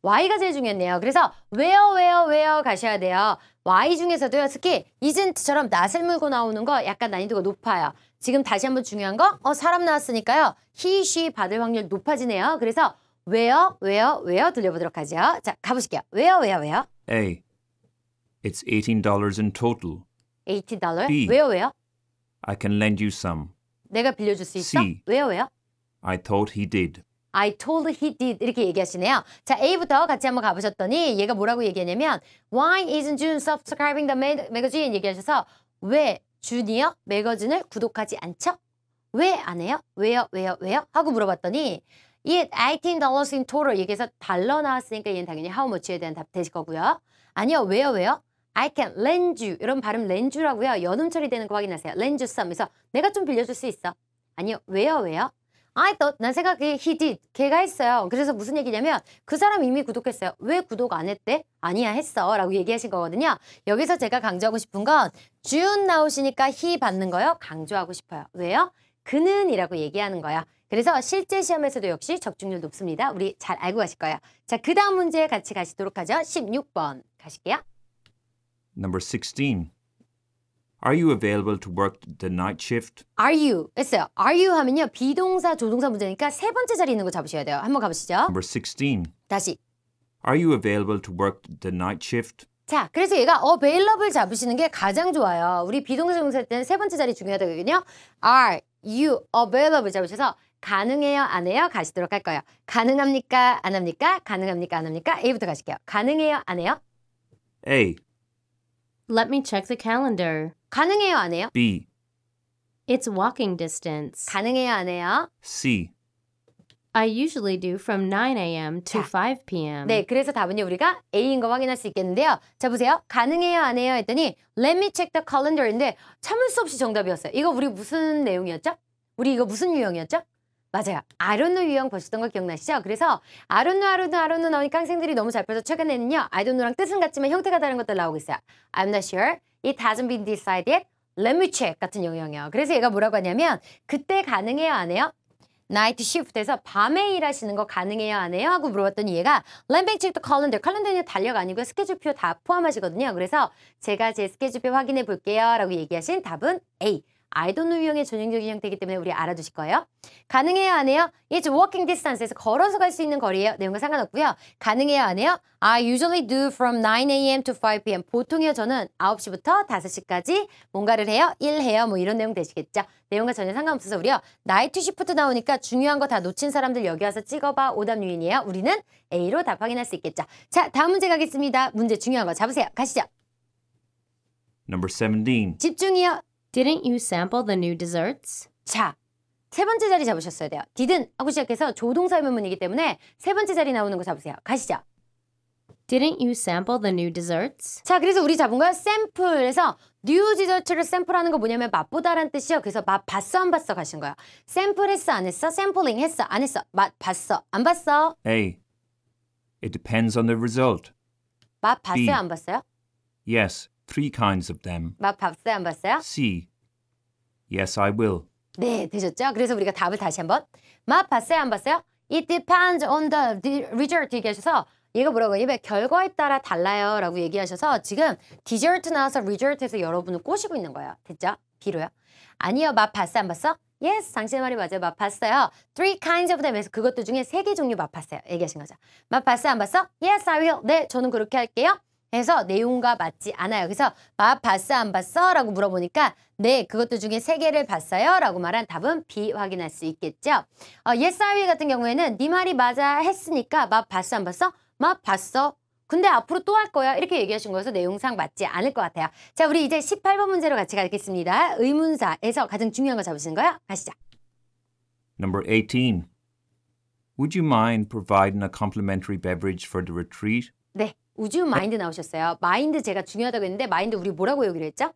Y가 제일 중요했네요. 그래서 where 가셔야 돼요. Y 중에서도요. 특히 isn't처럼 낫을 물고 나오는 거 약간 난이도가 높아요. 지금 다시 한번 중요한 거 사람 나왔으니까요. he, she 받을 확률 높아지네요. 그래서 where 들려보도록 하죠. 자, 가보실게요. where A. It's $18 in total. $80. B. where I can lend you some. 내가 빌려줄 수 있어? C. where I thought he did. I told he did 이렇게 얘기하시네요. 자, A부터 같이 한번 가보셨더니 얘가 뭐라고 얘기하냐면 Why isn't June subscribing the magazine 얘기하셔서 왜 준이요? 매거진을 구독하지 않죠? 왜 안 해요? 왜요? 하고 물어봤더니 It $18 in total 얘기해서 달러 나왔으니까 얘는 당연히 how much에 대한 답 되실 거고요. 아니요. 왜요? I can lend you 이런 발음 lend you라고요. 연음 처리되는 거 확인하세요. lend you some 그래서 내가 좀 빌려줄 수 있어. 아니요. 왜요? I thought 난 생각해 he did 걔가 했어요. 그래서 무슨 얘기냐면 그 사람 이미 구독했어요. 왜 구독 안 했대? 아니야 했어 라고 얘기하신 거거든요. 여기서 제가 강조하고 싶은 건 June 나오시니까 he 받는 거요. 강조하고 싶어요. 왜요? 그는 이라고 얘기하는 거야. 그래서 실제 시험에서도 역시 적중률 높습니다. 우리 잘 알고 가실 거예요. 자, 그 다음 문제 같이 가시도록 하죠. 16번 가실게요. Number 16. Are you available to work the night shift? Are you 했어요. Are you 하면요. 비동사, 조동사 문제니까 세 번째 자리 있는 거 잡으셔야 돼요. 한번 가보시죠. Number 16. 다시. Are you available to work the night shift? 자, 그래서 얘가 available 잡으시는 게 가장 좋아요. 우리 비동사 동사 할 때는 세 번째 자리 중요하다거든요. Are you available 잡으셔서 가능해요, 안 해요? 가시도록 할 거예요. 가능합니까? 안 합니까? 가능합니까? 안 합니까? A부터 가실게요. 가능해요, 안 해요? A. Let me check the calendar. 가능해요, 안 해요? B. It's walking distance. 가능해요, 안 해요? C. I usually do from 9 a.m. to 자, 5 p.m. 네, 그래서 답은요, 우리가 A인 거 확인할 수 있겠는데요. 자, 보세요. 가능해요, 안 해요? 했더니 Let me check the calendar인데 참을 수 없이 정답이었어요. 이거 우리 무슨 내용이었죠? 우리 이거 무슨 유형이었죠? 맞아요. I don't know 유형 보셨던 거 기억나시죠? 그래서 I don't know 나오니까 학생들이 너무 잘 펴서 최근에는요. I don't know랑 뜻은 같지만 형태가 다른 것들 나오고 있어요. I'm not sure. It hasn't been decided. Let me check 같은 유형이에요. 그래서 얘가 뭐라고 하냐면 그때 가능해요, 안 해요? 나이트 시프트에서 밤에 일하시는 거 가능해요, 안 해요? 하고 물어봤더니 얘가 Let me check the calendar. 칼렌더는 달력 아니고요. 스케줄표 다 포함하시거든요. 그래서 제가 제 스케줄표 확인해 볼게요. 라고 얘기하신 답은 A. I don't know 유형의 전형적인 형태이기 때문에 우리 알아두실 거예요. 가능해요, 안 해요? It's walking distance에서 걸어서 갈 수 있는 거리예요. 내용과 상관없고요. 가능해요, 안 해요? I usually do from 9 a.m. to 5 p.m. 보통이요, 저는 9시부터 5시까지 뭔가를 해요. 일해요. 뭐 이런 내용 되시겠죠? 내용과 전혀 상관없어서 우리요. 나이트 시프트 나오니까 중요한 거 다 놓친 사람들 여기 와서 찍어봐. 오답 유인이에요. 우리는 A로 답 확인할 수 있겠죠. 자, 다음 문제 가겠습니다. 문제 중요한 거 잡으세요. 가시죠. Number 17. 집중이요. Didn't you sample the new desserts? 자, 세 번째 자리 잡으셨어야 돼요. didn't 하고 시작해서 조동사 의문문이기 때문에 세 번째 자리 나오는 거 잡으세요. 가시죠. Didn't you sample the new desserts? 자, 그래서 우리 잡은 거야 샘플에서 뉴 디저트를 샘플하는 거 뭐냐면 맛보다라는 뜻이요. 그래서 맛 봤어 안 봤어 가신 거야. 샘플 했어 안 했어? 샘플링 했어 안 했어? 맛 봤어 안 봤어? A. It depends on the result. 맛 봤어요 B. 안 봤어요? Yes, 3 kinds of them. 맛 봤어요 안 봤어요? C. Yes, I will. 네, 되셨죠? 그래서 우리가 답을 다시 한번 맛 봤어요 안 봤어요? It depends on the result 얘기하셔서 얘가 뭐라고 해요? 결과에 따라 달라요 라고 얘기하셔서 지금 디저트 나와서 리저트에서 여러분을 꼬시고 있는 거예요. 됐죠? B로요. 아니요. 맛 봤어 안 봤어? Yes, 당신의 말이 맞아요. 맛 봤어요. 3 kinds of them에서 그것들 중에 3개 종류 맛 봤어요. 얘기하신 거죠. 맛 봤어 안 봤어? Yes, I will. 네, 저는 그렇게 할게요. 해서 내용과 맞지 않아요. 그래서 맛 봤어 안 봤어? 라고 물어보니까 네, 그것들 중에 3개를 봤어요. 라고 말한 답은 B 확인할 수 있겠죠. Yes, I will 같은 경우에는 네 말이 맞아 했으니까 맛 봤어 안 봤어? 맛 봤어. 근데 앞으로 또 할 거야. 이렇게 얘기하신 거여서 내용상 맞지 않을 것 같아요. 자, 우리 이제 18번 문제로 같이 가겠습니다. 의문사에서 가장 중요한 거 잡으시는 거예요? 가시죠. Number 18. Would you mind providing a complimentary beverage for the retreat? 네, 우주 마인드 나오셨어요. 마인드 제가 중요하다고 했는데 마인드 우리 뭐라고 여기로 했죠?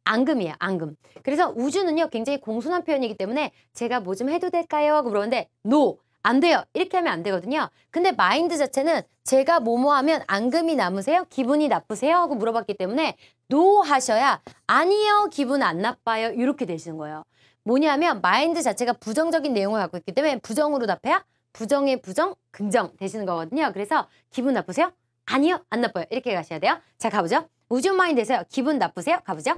앙금이에요. 앙금. 그래서 우주는요. 굉장히 공손한 표현이기 때문에 제가 뭐 좀 해도 될까요? 하고 물었는데 no. 안 돼요. 이렇게 하면 안 되거든요. 근데 마인드 자체는 제가 뭐뭐 하면 앙금이 남으세요? 기분이 나쁘세요? 하고 물어봤기 때문에 no 하셔야 아니요. 기분 안 나빠요. 이렇게 되시는 거예요. 뭐냐면 마인드 자체가 부정적인 내용을 갖고 있기 때문에 부정으로 답해야 부정의 부정, 긍정 되시는 거거든요. 그래서 기분 나쁘세요? 아니요. 안 나빠요. 이렇게 가셔야 돼요. 자, 가보죠. 우주 마인드에서요. 기분 나쁘세요? 가보죠.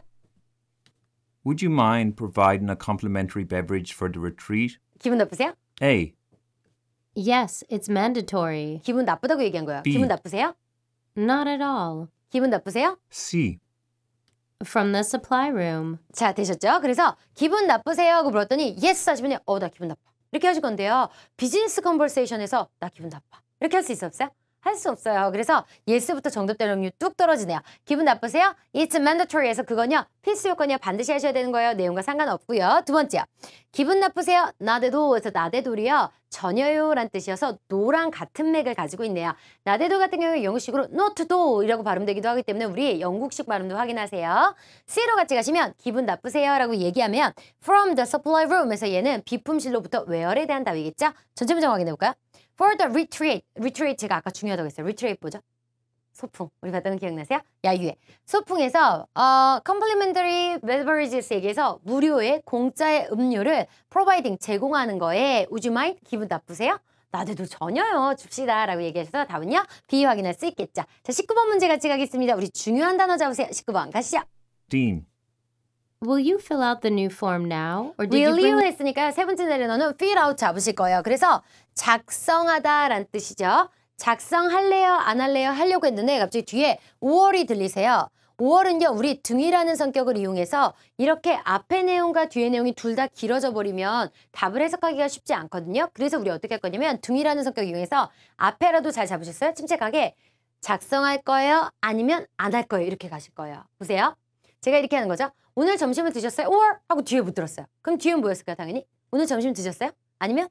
Would you mind providing a complimentary beverage for the retreat? 기분 나쁘세요? A. Yes, it's mandatory. 기분 나쁘다고 얘기한 거예요. B. 기분 나쁘세요? Not at all. 기분 나쁘세요? C. From the supply room. 자, 되셨죠? 그래서 기분 나쁘세요? 하고 물었더니 yes 하시면 나 기분 나빠. 이렇게 하실 건데요. 비즈니스 컨버세이션에서 나 기분 나빠. 이렇게 할 수 없어요? 할 수 없어요. 그래서 yes부터 정답 대응률 뚝 떨어지네요. 기분 나쁘세요? It's mandatory에서 그거는요. 필수 요건이요. 반드시 하셔야 되는 거예요. 내용과 상관없고요. 두 번째요. 기분 나쁘세요? not at all에서 not at all이요. 전혀요 라는 뜻이어서 no랑 같은 맥을 가지고 있네요. not at all 같은 경우에 영국식으로 not at all 이라고 발음되기도 하기 때문에 우리 영국식 발음도 확인하세요. C로 같이 가시면 기분 나쁘세요? 라고 얘기하면 from the supply room에서 얘는 비품실로부터 where에 대한 답이겠죠? 전체 문장 확인해볼까요? For the retreat. retreat 제가 아까 중요하다고 했어요. retreat 뭐죠? 소풍. 우리 봤던 거 기억나세요? 야유회. 소풍에서 complimentary beverages 얘기해서 무료의 공짜의 음료를 providing 제공하는 거에 would you mind? 기분 나쁘세요? 나도 전혀요. 줍시다. 라고 얘기해서 답은요. B 확인할 수 있겠죠. 자, 19번 문제 같이 가겠습니다. 우리 중요한 단어 잡으세요. 19번 가시죠. Dean. Will you fill out the new form now? Or did you will bring you 했으니까 세 번째 단어는 fill out 잡으실 거예요. 그래서 작성하다라는 뜻이죠. 작성할래요? 안 할래요? 하려고 했는데 갑자기 뒤에 5월이 들리세요. 5월은요. 우리 등이라는 성격을 이용해서 이렇게 앞의 내용과 뒤의 내용이 둘 다 길어져 버리면 답을 해석하기가 쉽지 않거든요. 그래서 우리 어떻게 할 거냐면 등이라는 성격을 이용해서 앞에라도 잘 잡으셨어요? 침착하게 작성할 거예요? 아니면 안 할 거예요? 이렇게 가실 거예요. 보세요. 제가 이렇게 하는 거죠. 오늘 점심을 드셨어요? 5월 하고 뒤에 못 들었어요. 그럼 뒤엔 뭐였을까요? 당연히 당연히 점심 드셨어요? 아니면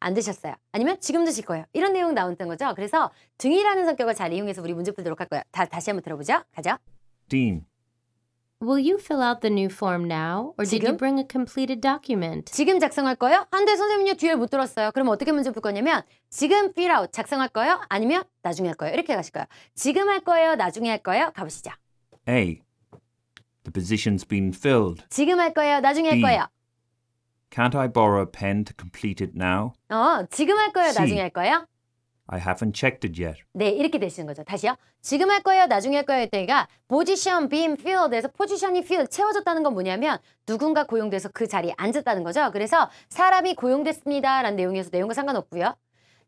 안 드셨어요? 아니면 지금 드실 거예요? 이런 내용 나왔던 거죠. 그래서 등이라는 성격을 잘 이용해서 우리 문제 풀도록 할 거예요. 다시 한번 들어보죠. 가죠. Dean. Will you fill out the new form now? Or did you 지금? bring a completed document? 지금 작성할 거예요? 한데 선생님요 뒤에 못 들었어요. 그럼 어떻게 문제 풀 거냐면 지금 fill out 작성할 거예요? 아니면 나중에 할 거예요? 이렇게 가실 거예요. 지금 할 거예요? 나중에 할 거예요? 가보시죠. A. The position's been filled. 지금 할 거예요? 나중에 할 B. 거예요? Can't I borrow a pen to complete it now? 지금 할 거예요? C. 나중에 할 거예요? I haven't checked it yet. 네, 이렇게 되시는 거죠. 다시요. 지금 할 거예요? 나중에 할 거예요? 했더니가 position being filled에서 포지션이 filled, 채워졌다는 건 뭐냐면 누군가 고용돼서 그 자리에 앉았다는 거죠. 그래서 사람이 고용됐습니다. 라는 내용이어서 내용과 상관없고요.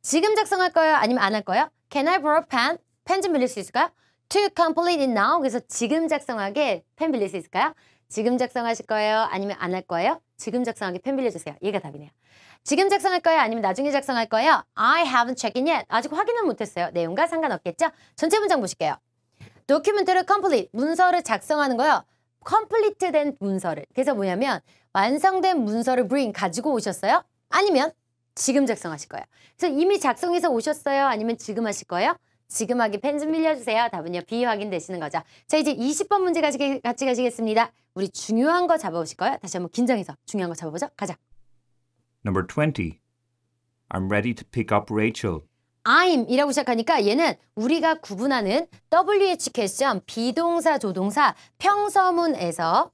지금 작성할 거예요? 아니면 안 할 거예요? Can I borrow a pen? 펜 좀 빌릴 수 있을까요? To complete it now. 그래서 지금 작성하게 펜 빌릴 수 있을까요? 지금 작성하실 거예요? 아니면 안 할 거예요? 지금 작성하게 펜 빌려주세요. 얘가 답이네요. 지금 작성할 거예요? 아니면 나중에 작성할 거예요? I haven't checked it yet. 아직 확인은 못했어요. 내용과 상관없겠죠? 전체 문장 보실게요. 도큐멘트를 complete, 문서를 작성하는 거요. complete 된 문서를. 그래서 뭐냐면 완성된 문서를 bring, 가지고 오셨어요? 아니면 지금 작성하실 거예요. 그래서 이미 작성해서 오셨어요? 아니면 지금 하실 거예요? 지금 하기 펜 좀 빌려주세요. 답은요. B 확인되시는 거죠. 자, 이제 20번 문제 같이 가시겠습니다. 우리 중요한 거 잡아보실 거예요. 다시 한번 긴장해서 중요한 거 잡아보죠. 가자. Number 20. I'm ready to pick up Rachel. I'm 이라고 시작하니까 얘는 우리가 구분하는 WH 퀘스천 비동사 조동사 평서문에서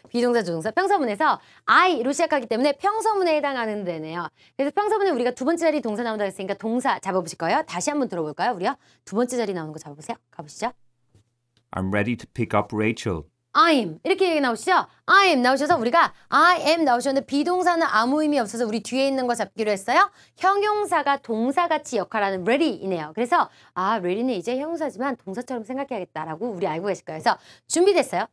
비동사 조동사 평서문에서 I로 시작하기 때문에 평서문에 해당하는 데네요. 그래서 평서문에 우리가 두 번째 자리 동사 나온다고 했으니까 동사 잡아보실 거예요. 다시 한번 들어볼까요? 우리요. 두 번째 자리 나오는 거 잡아보세요. 가보시죠. I'm ready to pick up Rachel. I'm 이렇게 얘기 나오시죠? I'm 나오셔서 우리가 I am 나오셨는데 비동사는 아무 의미 없어서 우리 뒤에 있는 거 잡기로 했어요. 형용사가 동사같이 역할하는 ready이네요. 그래서 ready는 이제 형용사지만 동사처럼 생각해야겠다라고 우리 알고 계실 거예요. 그래서 준비됐어요?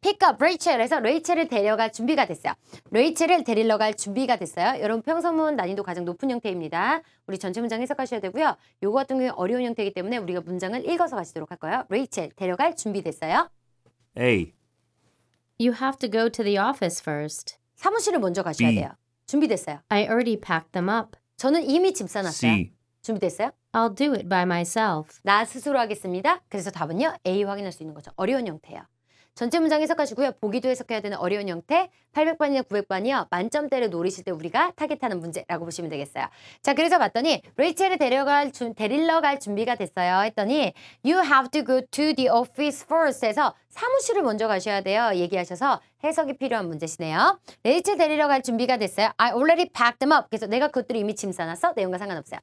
pick up Rachel 해서 레이첼을 데려갈 준비가 됐어요. 레이첼을 데리러 갈 준비가 됐어요. 여러분 평서문 난이도 가장 높은 형태입니다. 우리 전체 문장 해석하셔야 되고요. 요거 같은 경우에 어려운 형태이기 때문에 우리가 문장을 읽어서 가시도록 할 거예요. 레이첼 데려갈 준비됐어요. A. You have to go to the office first. 사무실을 먼저 가셔야 B. 돼요. 준비됐어요. I already packed them up. 저는 이미 짐 싸놨어요. C. 준비됐어요? I'll do it by myself. 나 스스로 하겠습니다. 그래서 답은요. A 확인할 수 있는 거죠. 어려운 형태예요. 전체 문장 해석하시고요. 보기도 해석해야 되는 어려운 형태 800번이나 900번이요. 만점대를 노리실 때 우리가 타겟하는 문제라고 보시면 되겠어요. 자, 그래서 봤더니 레이첼을 데리러 갈 준비가 됐어요. 했더니 You have to go to the office first 해서 사무실을 먼저 가셔야 돼요. 얘기하셔서 해석이 필요한 문제시네요. 레이첼 데리러 갈 준비가 됐어요. I already packed them up. 그래서 내가 그것들을 이미 짐 싸놨어. 내용과 상관없어요.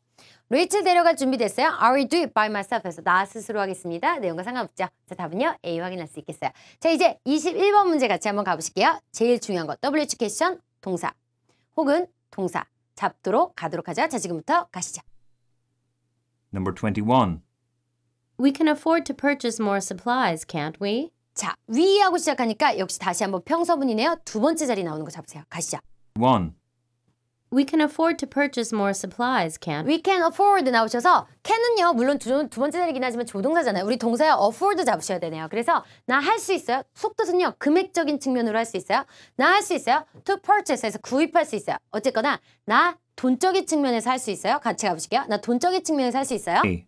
레이첼 데려갈 준비됐어요? I will do it by myself 해서 나 스스로 하겠습니다. 내용과 상관없죠. 자, 답은요. A 확인할 수 있겠어요. 자, 이제 21번 문제 같이 한번 가보실게요. 제일 중요한 거 WH 퀘스천 동사 혹은 동사 잡도록 가도록 하죠. 자, 지금부터 가시죠. Number 21. We can afford to purchase more supplies, can't we? 자, 위하고 시작하니까 역시 다시 한번 평서문이네요. 두 번째 자리 나오는 거 잡으세요. 가시죠. 1. We can afford to purchase more supplies, can't we? We can afford 나오셔서 can은요. 물론 두 번째 자리긴 하지만 조동사잖아요. 우리 동사야 afford 잡으셔야 되네요. 그래서 나 할 수 있어요. 속뜻은요. 금액적인 측면으로 할 수 있어요. 나 할 수 있어요. to purchase에서 구입할 수 있어요. 어쨌거나 나 돈적인 측면에서 할 수 있어요. 같이 가보실게요. 나 돈적인 측면에서 할 수 있어요. A.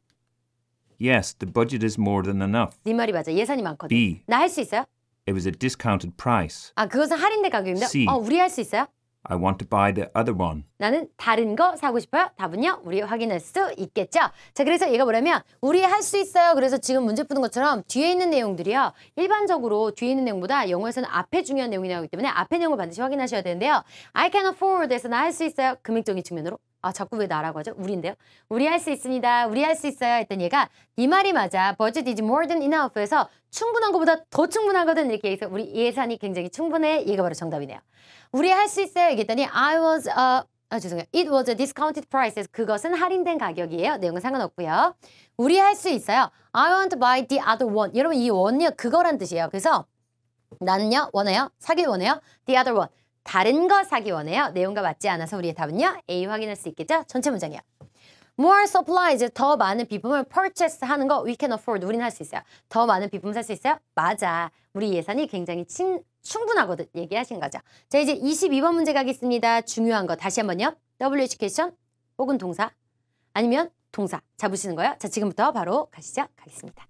Yes, the budget is more than enough. 네 말이 맞아. 예산이 많거든. B. 나 할 수 있어요? It was a discounted price. 그것은 할인된 가격입니다. C. 우리 할 수 있어요? I want to buy the other one. 나는 다른 거 사고 싶어요. 답은요. 우리 확인할 수 있겠죠. 자, 그래서 얘가 뭐냐면 우리 할 수 있어요. 그래서 지금 문제 푸는 것처럼 뒤에 있는 내용들이요. 일반적으로 뒤에 있는 내용보다 영어에서는 앞에 중요한 내용이 나오기 때문에 앞에 내용을 반드시 확인하셔야 되는데요. I can afford 에서 나 할 수 있어요. 금액적인 측면으로. 자꾸 왜 나라고 하죠? 우리인데요. 우리 할 수 있습니다. 우리 할 수 있어요. 했던 얘가 네 말이 맞아. Budget is more than enough 해서 충분한 것보다 더 충분하거든. 이렇게 해서 우리 예산이 굉장히 충분해. 얘가 바로 정답이네요. 우리 할 수 있어요. 얘기했더니 죄송해요. It was a discounted price. 그것은 할인된 가격이에요. 내용은 상관없고요. 우리 할 수 있어요. I want to buy the other one. 여러분 이 one요. 그거란 뜻이에요. 그래서 나는요. 원해요. 사길 원해요. The other one. 다른 거 사기 원해요. 내용과 맞지 않아서 우리의 답은요. A 확인할 수 있겠죠? 전체 문장이요. More supplies, 더 많은 비품을 purchase 하는 거 we can afford, 우리는 할 수 있어요. 더 많은 비품 살 수 있어요? 맞아. 우리 예산이 굉장히 충분하거든. 얘기하신 거죠. 자, 이제 22번 문제 가겠습니다. 중요한 거 다시 한번요. WH 퀘스천 혹은 동사 아니면 동사 잡으시는 거예요. 자, 지금부터 바로 가시죠. 가겠습니다.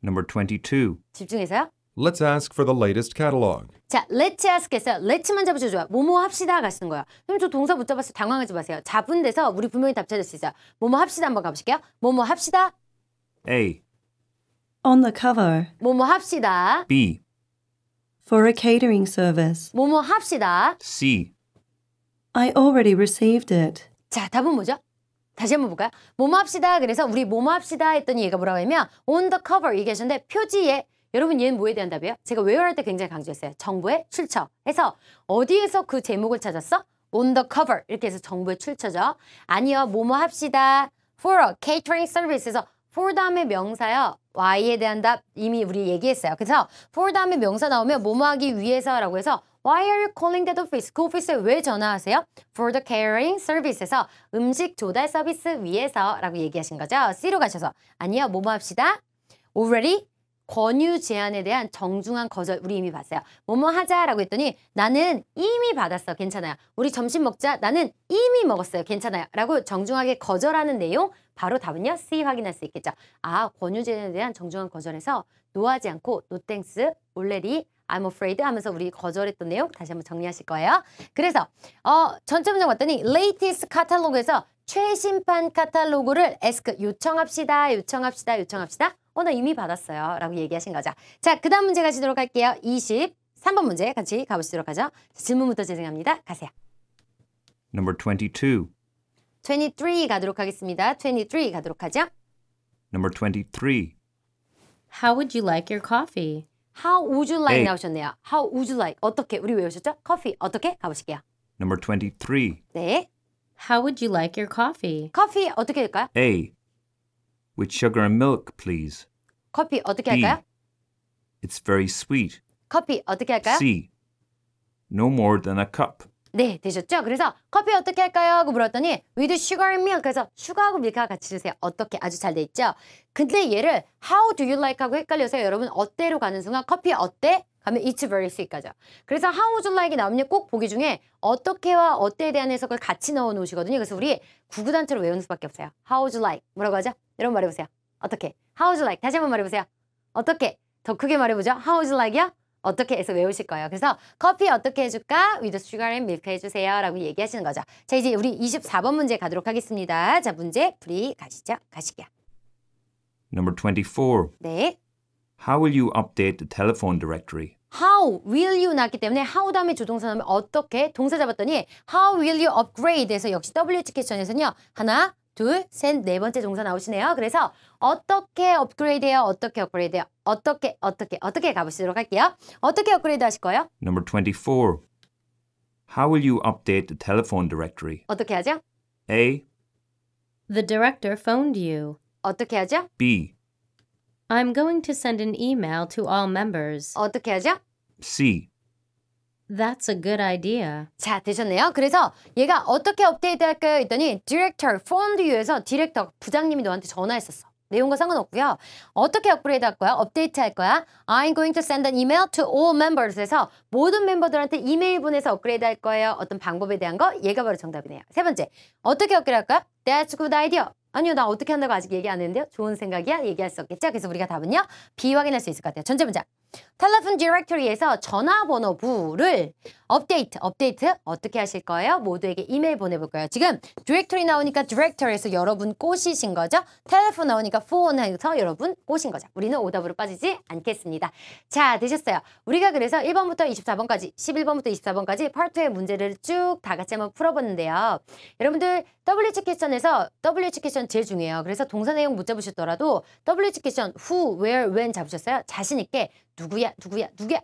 Number 22. 집중해서요. Let's ask for the latest catalog. 자, let's ask 했어요. let'만 잡으셔도 좋아요. 뭐뭐 합시다 가시는 거예요. 그럼 저 동사 못 잡았어요. 당황하지 마세요. 잡은 데서 우리 분명히 답 찾을 수 있어요. 뭐뭐 합시다 한번 가보실게요. 뭐뭐 합시다. A. On the cover, 뭐뭐 합시다. B. for a catering service. 뭐뭐 합시다. C. I already received it. 자, 답은 뭐죠? 다시 한번 볼까요? 뭐뭐 합시다. 그래서 우리 뭐뭐 합시다 했더니 얘가 뭐라고 하면 on the cover 얘기하셨는데 표지에 여러분 얘는 뭐에 대한 답이에요? 제가 외워할 때 굉장히 강조했어요. 정보의 출처 해서 어디에서 그 제목을 찾았어? on the cover 이렇게 해서 정보의 출처죠. 아니요. 뭐뭐 합시다. for a catering service에서 for 다음에 명사요. Y에 대한 답 이미 우리 얘기했어요. 그래서 for 다음에 명사 나오면 뭐뭐 하기 위해서라고 해서 Why are you calling that office? 그 오피스에 왜 전화하세요? For the catering service에서 음식 조달 서비스 위해서라고 얘기하신 거죠. C로 가셔서 아니요. 뭐뭐 합시다. Already 권유 제안에 대한 정중한 거절 우리 이미 봤어요. 뭐뭐 하자라고 했더니 나는 이미 받았어. 괜찮아요. 우리 점심 먹자. 나는 이미 먹었어요. 괜찮아요. 라고 정중하게 거절하는 내용 바로 답은요. C 확인할 수 있겠죠. 아, 권유 제안에 대한 정중한 거절에서 노하지 않고 no thanks, already, I'm afraid 하면서 우리 거절했던 내용 다시 한번 정리하실 거예요. 그래서 전체 문장 봤더니 latest 카탈로그에서 최신판 카탈로그를 ask 요청합시다. 나 이미 받았어요. 라고 얘기하신 거죠. 자, 그 다음 문제 가시도록 할게요. 23번 문제 같이 가보시도록 하죠. 질문부터 재생합니다. 가세요. Number 22. 23 가도록 하겠습니다. 23 가도록 하죠. Number 23. How would you like your coffee? How would you like A. 나오셨네요. How would you like? 어떻게? 우리 외우셨죠? 커피 어떻게? 가보실게요. Number 23. 네. How would you like your coffee? 커피 어떻게 될까요? A. With sugar and milk, please. 커피 어떻게 B. 할까요? It's very sweet. 커피 어떻게 할까요? C. No more than a cup. 네, 되셨죠? 그래서 커피 어떻게 할까요? 하고 물었더니 with sugar and milk. 그래서 슈가하고 밀크와 같이 주세요. 어떻게? 아주 잘 돼 있죠? 근데 얘를 how do you like 하고 헷갈려서 여러분 어때로 가는 순간 커피 어때? 가면 it's very sweet 가죠. 그래서 how would you like이 나오면 꼭 보기 중에 어떻게와 어때에 대한 해석을 같이 넣어 놓으시거든요. 그래서 우리 구구단체로 외우는 수밖에 없어요. How would you like? 뭐라고 하죠? 여러분 말해보세요. 어떻게? How would you like? 다시 한번 말해보세요. 어떻게? 더 크게 말해보죠. How would you like이요? 어떻게 해서 외우실 거예요. 그래서 커피 어떻게 해줄까? with sugar and milk 해주세요. 라고 얘기하시는 거죠. 자, 이제 우리 24번 문제 가도록 하겠습니다. 자, 문제 풀이 가실게요. Number 24. 네. How will you update the telephone directory? How will you 나왔기 때문에 how 다음에 조동사 나오면 어떻게 동사 잡았더니 how will you upgrade 해서 역시 WH 퀘스천에서는요. 하나, 둘, 셋, 네 번째 동사 나오시네요. 그래서 어떻게 업그레이드해요? 어떻게 업그레이드해요? 어떻게 가보시도록 할게요. 어떻게 업그레이드 하실 거예요? Number 24. How will you update the telephone directory? 어떻게 하죠? A. The director phoned you. 어떻게 하죠? B. I'm going to send an email to all members. 어떻게 하죠? C. That's a good idea. 자, 되셨네요. 그래서 얘가 어떻게 업데이트 할까요? 했더니 Director phoned you에서 디렉터 부장님이 너한테 전화했었어. 내용과 상관없고요. 어떻게 업그레이드 할 거야? 업데이트 할 거야? I'm going to send an email to all members 해서 모든 멤버들한테 이메일 보내서 업그레이드 할 거예요. 어떤 방법에 대한 거? 얘가 바로 정답이네요. 세 번째, 어떻게 업그레이드 할까요? That's a good idea. 아니요, 나 어떻게 한다고 아직 얘기 안 했는데요. 좋은 생각이야? 얘기할 수 없겠죠? 그래서 우리가 답은요. B 확인할 수 있을 것 같아요. 전체 문장. 텔레폰 디렉터리에서 전화번호부를 업데이트 어떻게 하실 거예요? 모두에게 이메일 보내볼 거예요. 지금 디렉터리 나오니까 디렉터리에서 여러분 꼬시신 거죠? 텔레폰 나오니까 폰에서 여러분 꼬신 거죠. 우리는 오답으로 빠지지 않겠습니다. 자, 되셨어요. 우리가 그래서 1번부터 24번까지 11번부터 24번까지 파트의 문제를 쭉 다 같이 한번 풀어봤는데요. 여러분들 WH 퀘스천에서 WH 퀘스천 제일 중요해요. 그래서 동사 내용 못 잡으셨더라도 WH 퀘스천 who, where, when 잡으셨어요? 자신 있게 누구야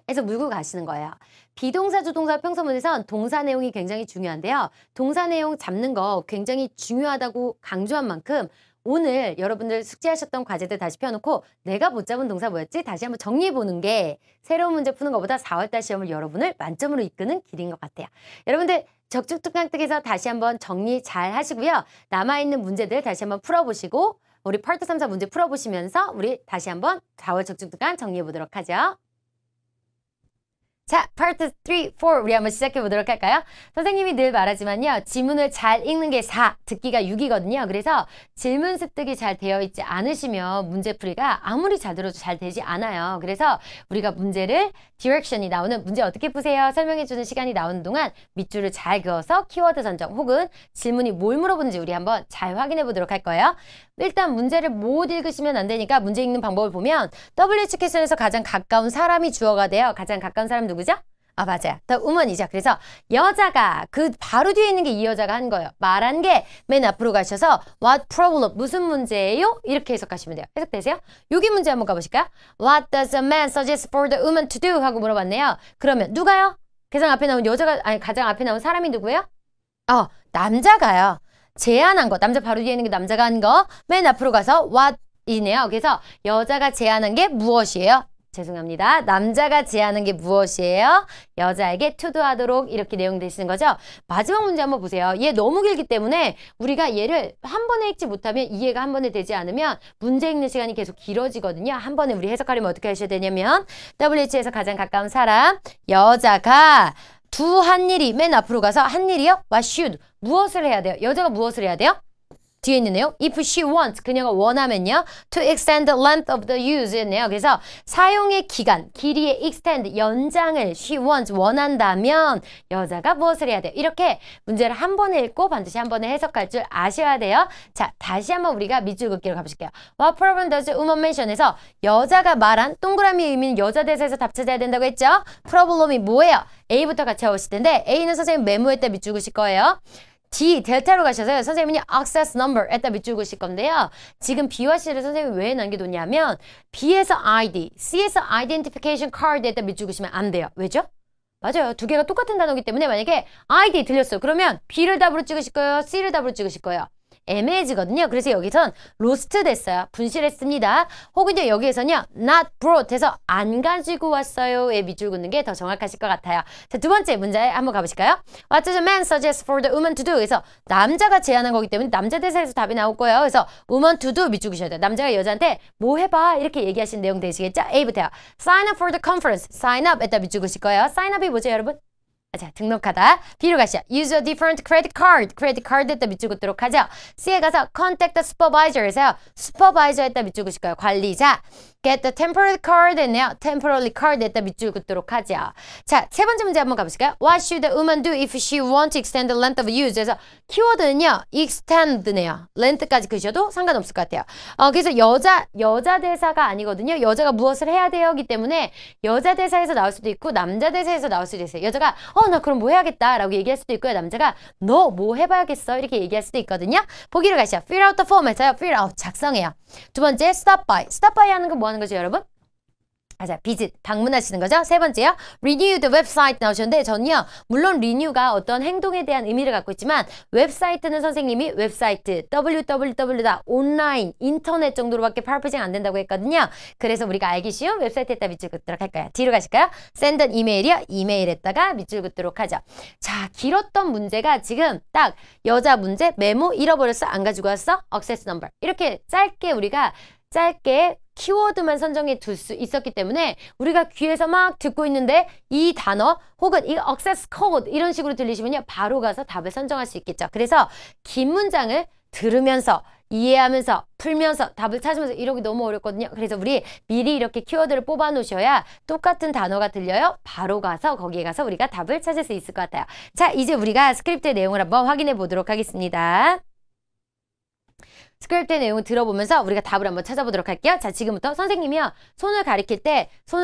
해서 물고 가시는 거예요. 비동사, 주동사, 평서문에선 동사 내용이 굉장히 중요한데요. 동사 내용 잡는 거 굉장히 중요하다고 강조한 만큼 오늘 여러분들 숙제하셨던 과제들 다시 펴놓고 내가 못 잡은 동사 뭐였지? 다시 한번 정리해보는 게 새로운 문제 푸는 것보다 4월달 시험을 여러분을 만점으로 이끄는 길인 것 같아요. 여러분들 적죽특강특에서 다시 한번 정리 잘 하시고요. 남아있는 문제들 다시 한번 풀어보시고 우리 파트 3, 4 문제 풀어보시면서 우리 다시 한번 4월 적중특강 정리해보도록 하죠. 자, 파트 3, 4 우리 한번 시작해보도록 할까요? 선생님이 늘 말하지만요. 지문을 잘 읽는 게 4, 듣기가 6이거든요. 그래서 질문 습득이 잘 되어 있지 않으시면 문제풀이가 아무리 잘 들어도 잘 되지 않아요. 그래서 우리가 문제를 디렉션이 나오는 문제 어떻게 푸세요? 설명해주는 시간이 나오는 동안 밑줄을 잘 그어서 키워드 선정 혹은 질문이 뭘 물어보는지 우리 한번 잘 확인해보도록 할 거예요. 일단 문제를 못 읽으시면 안 되니까 문제 읽는 방법을 보면 WH 퀘스천에서 가장 가까운 사람이 주어가 돼요. 가장 가까운 사람 누구죠? 아, 맞아요. The woman이죠. 그래서 여자가 그 바로 뒤에 있는 게 이 여자가 한 거예요. 말한 게 맨 앞으로 가셔서 What problem? 무슨 문제예요? 이렇게 해석하시면 돼요. 해석되세요? 여기 문제 한번 가보실까요? What does a man suggest for the woman to do? 하고 물어봤네요. 그러면 누가요? 가장 앞에 나온 여자가 아니 가장 앞에 나온 사람이 누구예요? 남자가요. 제안한 거. 남자 바로 뒤에 있는 게 남자가 한 거. 맨 앞으로 가서 what 이네요. 그래서 여자가 제안한 게 무엇이에요? 죄송합니다. 남자가 제안한 게 무엇이에요? 여자에게 투도하도록 이렇게 내용 되시는 거죠? 마지막 문제 한번 보세요. 얘 너무 길기 때문에 우리가 얘를 한 번에 읽지 못하면 이해가 한 번에 되지 않으면 문제 읽는 시간이 계속 길어지거든요. 한 번에 우리 해석하려면 어떻게 하셔야 되냐면 WH에서 가장 가까운 사람 여자가 두 한 일이 맨 앞으로 가서 한 일이요? What should? 무엇을 해야 돼요? 여자가 무엇을 해야 돼요? 뒤에 있는데요. If she wants, 그녀가 원하면요. To extend the length of the use 였네요. 그래서 사용의 기간, 길이의 extend, 연장을 she wants, 원한다면 여자가 무엇을 해야 돼요? 이렇게 문제를 한 번에 읽고 반드시 한 번에 해석할 줄 아셔야 돼요. 자, 다시 한번 우리가 밑줄 긋기로 가보실게요. What problem does a woman mention에서 여자가 말한 동그라미 의미는 여자 대사에서 답 찾아야 된다고 했죠? problem이 뭐예요? A부터 같이 해보실 텐데 A는 선생님 메모했다 밑줄 그실 거예요. D, 델타로 가셔서요. 선생님은요, access number에다 밑줄 그실 건데요. 지금 B와 C를 선생님이 왜 남겨뒀냐면 B에서 ID, C에서 identification card에다 밑줄 그시면 안 돼요. 왜죠? 맞아요. 두 개가 똑같은 단어이기 때문에 만약에 ID 들렸어요. 그러면 B를 답으로 찍으실 거예요? C를 답으로 찍으실 거예요? 애매해지거든요. 그래서 여기선 lost 됐어요. 분실했습니다. 혹은요 여기에서는요 not brought 해서 안 가지고 왔어요에 밑줄 긋는 게 더 정확하실 것 같아요. 자, 두 번째 문제 한번 가보실까요? What does a man suggest for the woman to do? 그래서 남자가 제안한 거기 때문에 남자 대사에서 답이 나올 거예요. 그래서 woman to do 밑줄 그셔야 돼요. 남자가 여자한테 뭐 해봐 이렇게 얘기하신 내용 되시겠죠? A부터요. Sign up for the conference. Sign up에다 밑줄 그실 거예요. Sign up이 뭐죠 여러분? 자, 등록하다. B로 가시죠. Use a different credit card. 크레딧 카드에다 밑줄 긋도록 하죠. C에 가서 contact the supervisor 에서요. supervisor에다 밑줄 그실 거예요. 관리자. Get the temporary card 했네요. temporary card에다 밑줄 긋도록 하죠. 자, 세 번째 문제 한번 가보실까요? What should the woman do if she want to extend the length of use? 그래서 키워드는요. extend네요. length까지 그셔도 상관없을 것 같아요. 그래서 여자 대사가 아니거든요. 여자가 무엇을 해야 돼요기 때문에 여자 대사에서 나올 수도 있고 남자 대사에서 나올 수도 있어요. 여자가 나 그럼 뭐 해야겠다 라고 얘기할 수도 있고요. 남자가 너 뭐 해봐야겠어 이렇게 얘기할 수도 있거든요. 보기로 가시죠. Fill out the form 에서요. Fill out 작성해요. 두 번째 stop by. stop by 하는 건 뭐 하는 거죠 여러분? 자, visit, 방문하시는 거죠. 세 번째요. renew the website 나오셨는데 저는요. 물론 renew가 어떤 행동에 대한 의미를 갖고 있지만 웹사이트는 선생님이 웹사이트 www.online 인터넷 정도로밖에 파르프징 안 된다고 했거든요. 그래서 우리가 알기 쉬운 웹사이트에다 밑줄 긋도록 할까요? 뒤로 가실까요? send an email이요. 이메일에다가 밑줄 긋도록 하죠. 자, 길었던 문제가 지금 딱 여자 문제 메모 잃어버렸어? 안 가지고 왔어? access number. 이렇게 짧게 키워드만 선정해 둘 수 있었기 때문에 우리가 귀에서 막 듣고 있는데 이 단어 혹은 이 access code 이런 식으로 들리시면요. 바로 가서 답을 선정할 수 있겠죠. 그래서 긴 문장을 들으면서 이해하면서 풀면서 답을 찾으면서 이러기 너무 어렵거든요. 그래서 우리 미리 이렇게 키워드를 뽑아 놓으셔야 똑같은 단어가 들려요. 바로 가서 거기에 가서 우리가 답을 찾을 수 있을 것 같아요. 자, 이제 우리가 스크립트의 내용을 한번 확인해 보도록 하겠습니다. 스크립트의 내용을 들어보면서 우리가 답을 한번 찾아보도록 할게요. 자, 지금부터 선생님이요. 손을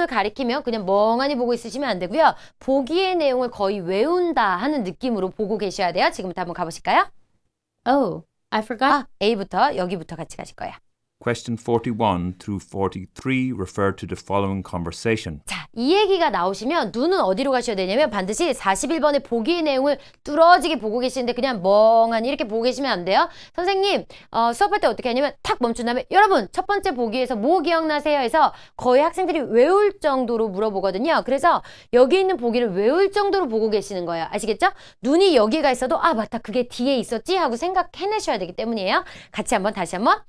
가리키면 그냥 멍하니 보고 있으시면 안 되고요. 보기의 내용을 거의 외운다 하는 느낌으로 보고 계셔야 돼요. 지금부터 한번 가보실까요? Oh, I forgot. A부터 여기부터 같이 가실 거예요. Question 41 through 43 refer to the following conversation. 자, 이 얘기가 나오시면 눈은 어디로 가셔야 되냐면 반드시 41번의 보기의 내용을 뚫어지게 보고 계시는데 그냥 멍하니 이렇게 보고 계시면 안 돼요. 선생님 수업할 때 어떻게 하냐면 탁 멈춘 다음에 여러분 첫 번째 보기에서 뭐 기억나세요? 해서 거의 학생들이 외울 정도로 물어보거든요. 그래서 여기 있는 보기를 외울 정도로 보고 계시는 거예요. 아시겠죠? 눈이 여기가 있어도 맞다 그게 뒤에 있었지 하고 생각해내셔야 되기 때문이에요. 같이 다시 한번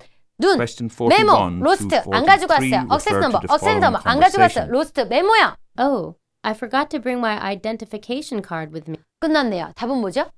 눈, 메모, 로스트, 안 가지고 왔어요. 억세스 넘버, 안 가지고 왔어요. 로스트, 메모요. Oh, I forgot to bring my identification card with me. 끝났네요. 답은 뭐죠?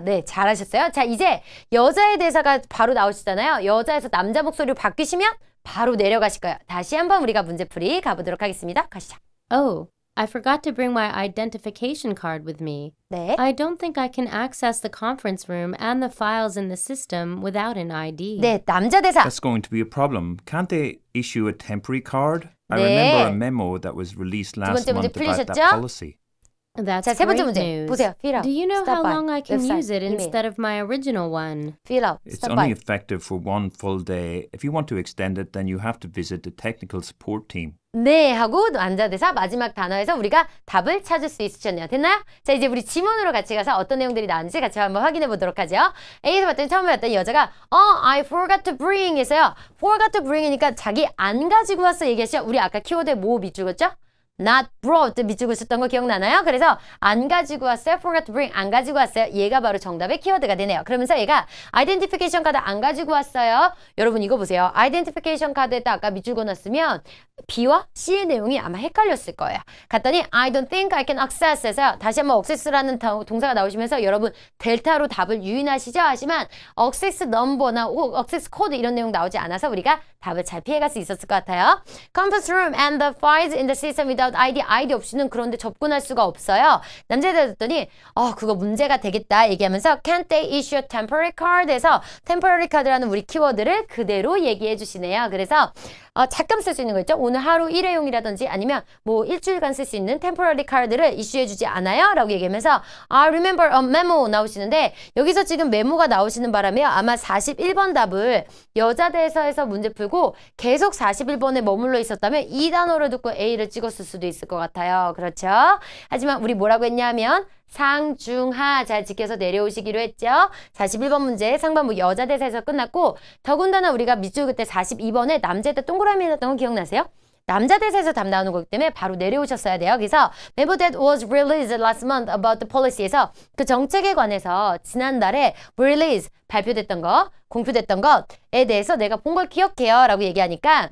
네, 잘하셨어요. 자, 이제 여자의 대사가 바로 나오시잖아요. 여자에서 남자 목소리로 바뀌시면 바로 내려가실 거예요. 다시 한번 우리가 문제풀이 가보도록 하겠습니다. 가시죠. Oh, I forgot to bring my identification card with me. 네. I don't think I can access the conference room and the files in the system without an ID. 네, 남자 대사. That's going to be a problem. Can't they issue a temporary card? I 네. remember a memo that was released last 번째 문제 month about that 풀리셨죠? policy. That's 자, 세 번째 great 문제. news. 보세요. Fill up. Do you know Stop how by. long I can 웹사이트, use it 이메일. instead of my original one? Fill up. It's Stop only by. effective for one full day. If you want to extend it, then you have to visit the technical support team. 네 하고 완자대사 마지막 단어에서 우리가 답을 찾을 수 있으셨네요. 됐나요? 자, 이제 우리 지문으로 같이 가서 어떤 내용들이 나왔는지 같이 한번 확인해 보도록 하죠. A에서 봤더니 처음에 봤더니 여자가 I forgot to bring 에서요. forgot to bring이니까 자기 안 가지고 왔어 얘기하시죠. 우리 아까 키워드에 뭐 밑줄 긋죠? not brought 밑줄 긋었던 거 기억나나요? 그래서 안 가지고 왔어요. forgot to bring 안 가지고 왔어요. 얘가 바로 정답의 키워드가 되네요. 그러면서 얘가 identification 카드 안 가지고 왔어요. 여러분 이거 보세요. identification 카드에다 아까 밑줄 그어놨으면 B와 C의 내용이 아마 헷갈렸을 거예요. 갔더니 I don't think I can access 해서 다시 한번 access라는 동사가 나오시면서 여러분 델타로 답을 유인하시죠? 하지만 access number나 access code 이런 내용 나오지 않아서 우리가 답을 잘 피해갈 수 있었을 것 같아요. Conference room and the files in the system without ID 없이는 그런데 접근할 수가 없어요. 남자애들 듣더니 그거 문제가 되겠다 얘기하면서 can't they issue a temporary card에서 temporary card라는 우리 키워드를 그대로 얘기해 주시네요. 그래서 잠깐 쓸 수 있는 거 있죠? 오늘 하루 일회용이라든지 아니면 뭐 일주일간 쓸 수 있는 temporary card를 이슈해 주지 않아요? 라고 얘기하면서 I remember a memo 나오시는데 여기서 지금 메모가 나오시는 바람에 아마 41번 답을 여자 대사에서 문제 풀고 계속 41번에 머물러 있었다면 이 단어를 듣고 A를 찍었을 수도 있을 것 같아요. 그렇죠? 하지만 우리 뭐라고 했냐면 상중하 잘 지켜서 내려오시기로 했죠. 41번 문제 상반부 여자 대사에서 끝났고 더군다나 우리가 밑줄 그때 42번에 남자 대 동그라미 해놨던 거 기억나세요? 남자 대사에서 답 나오는 거기 때문에 바로 내려오셨어야 돼요. 그래서 memo that was released last month about the policy에서 그 정책에 관해서 지난달에 release 발표됐던 거, 공표됐던 것에 대해서 내가 본 걸 기억해요 라고 얘기하니까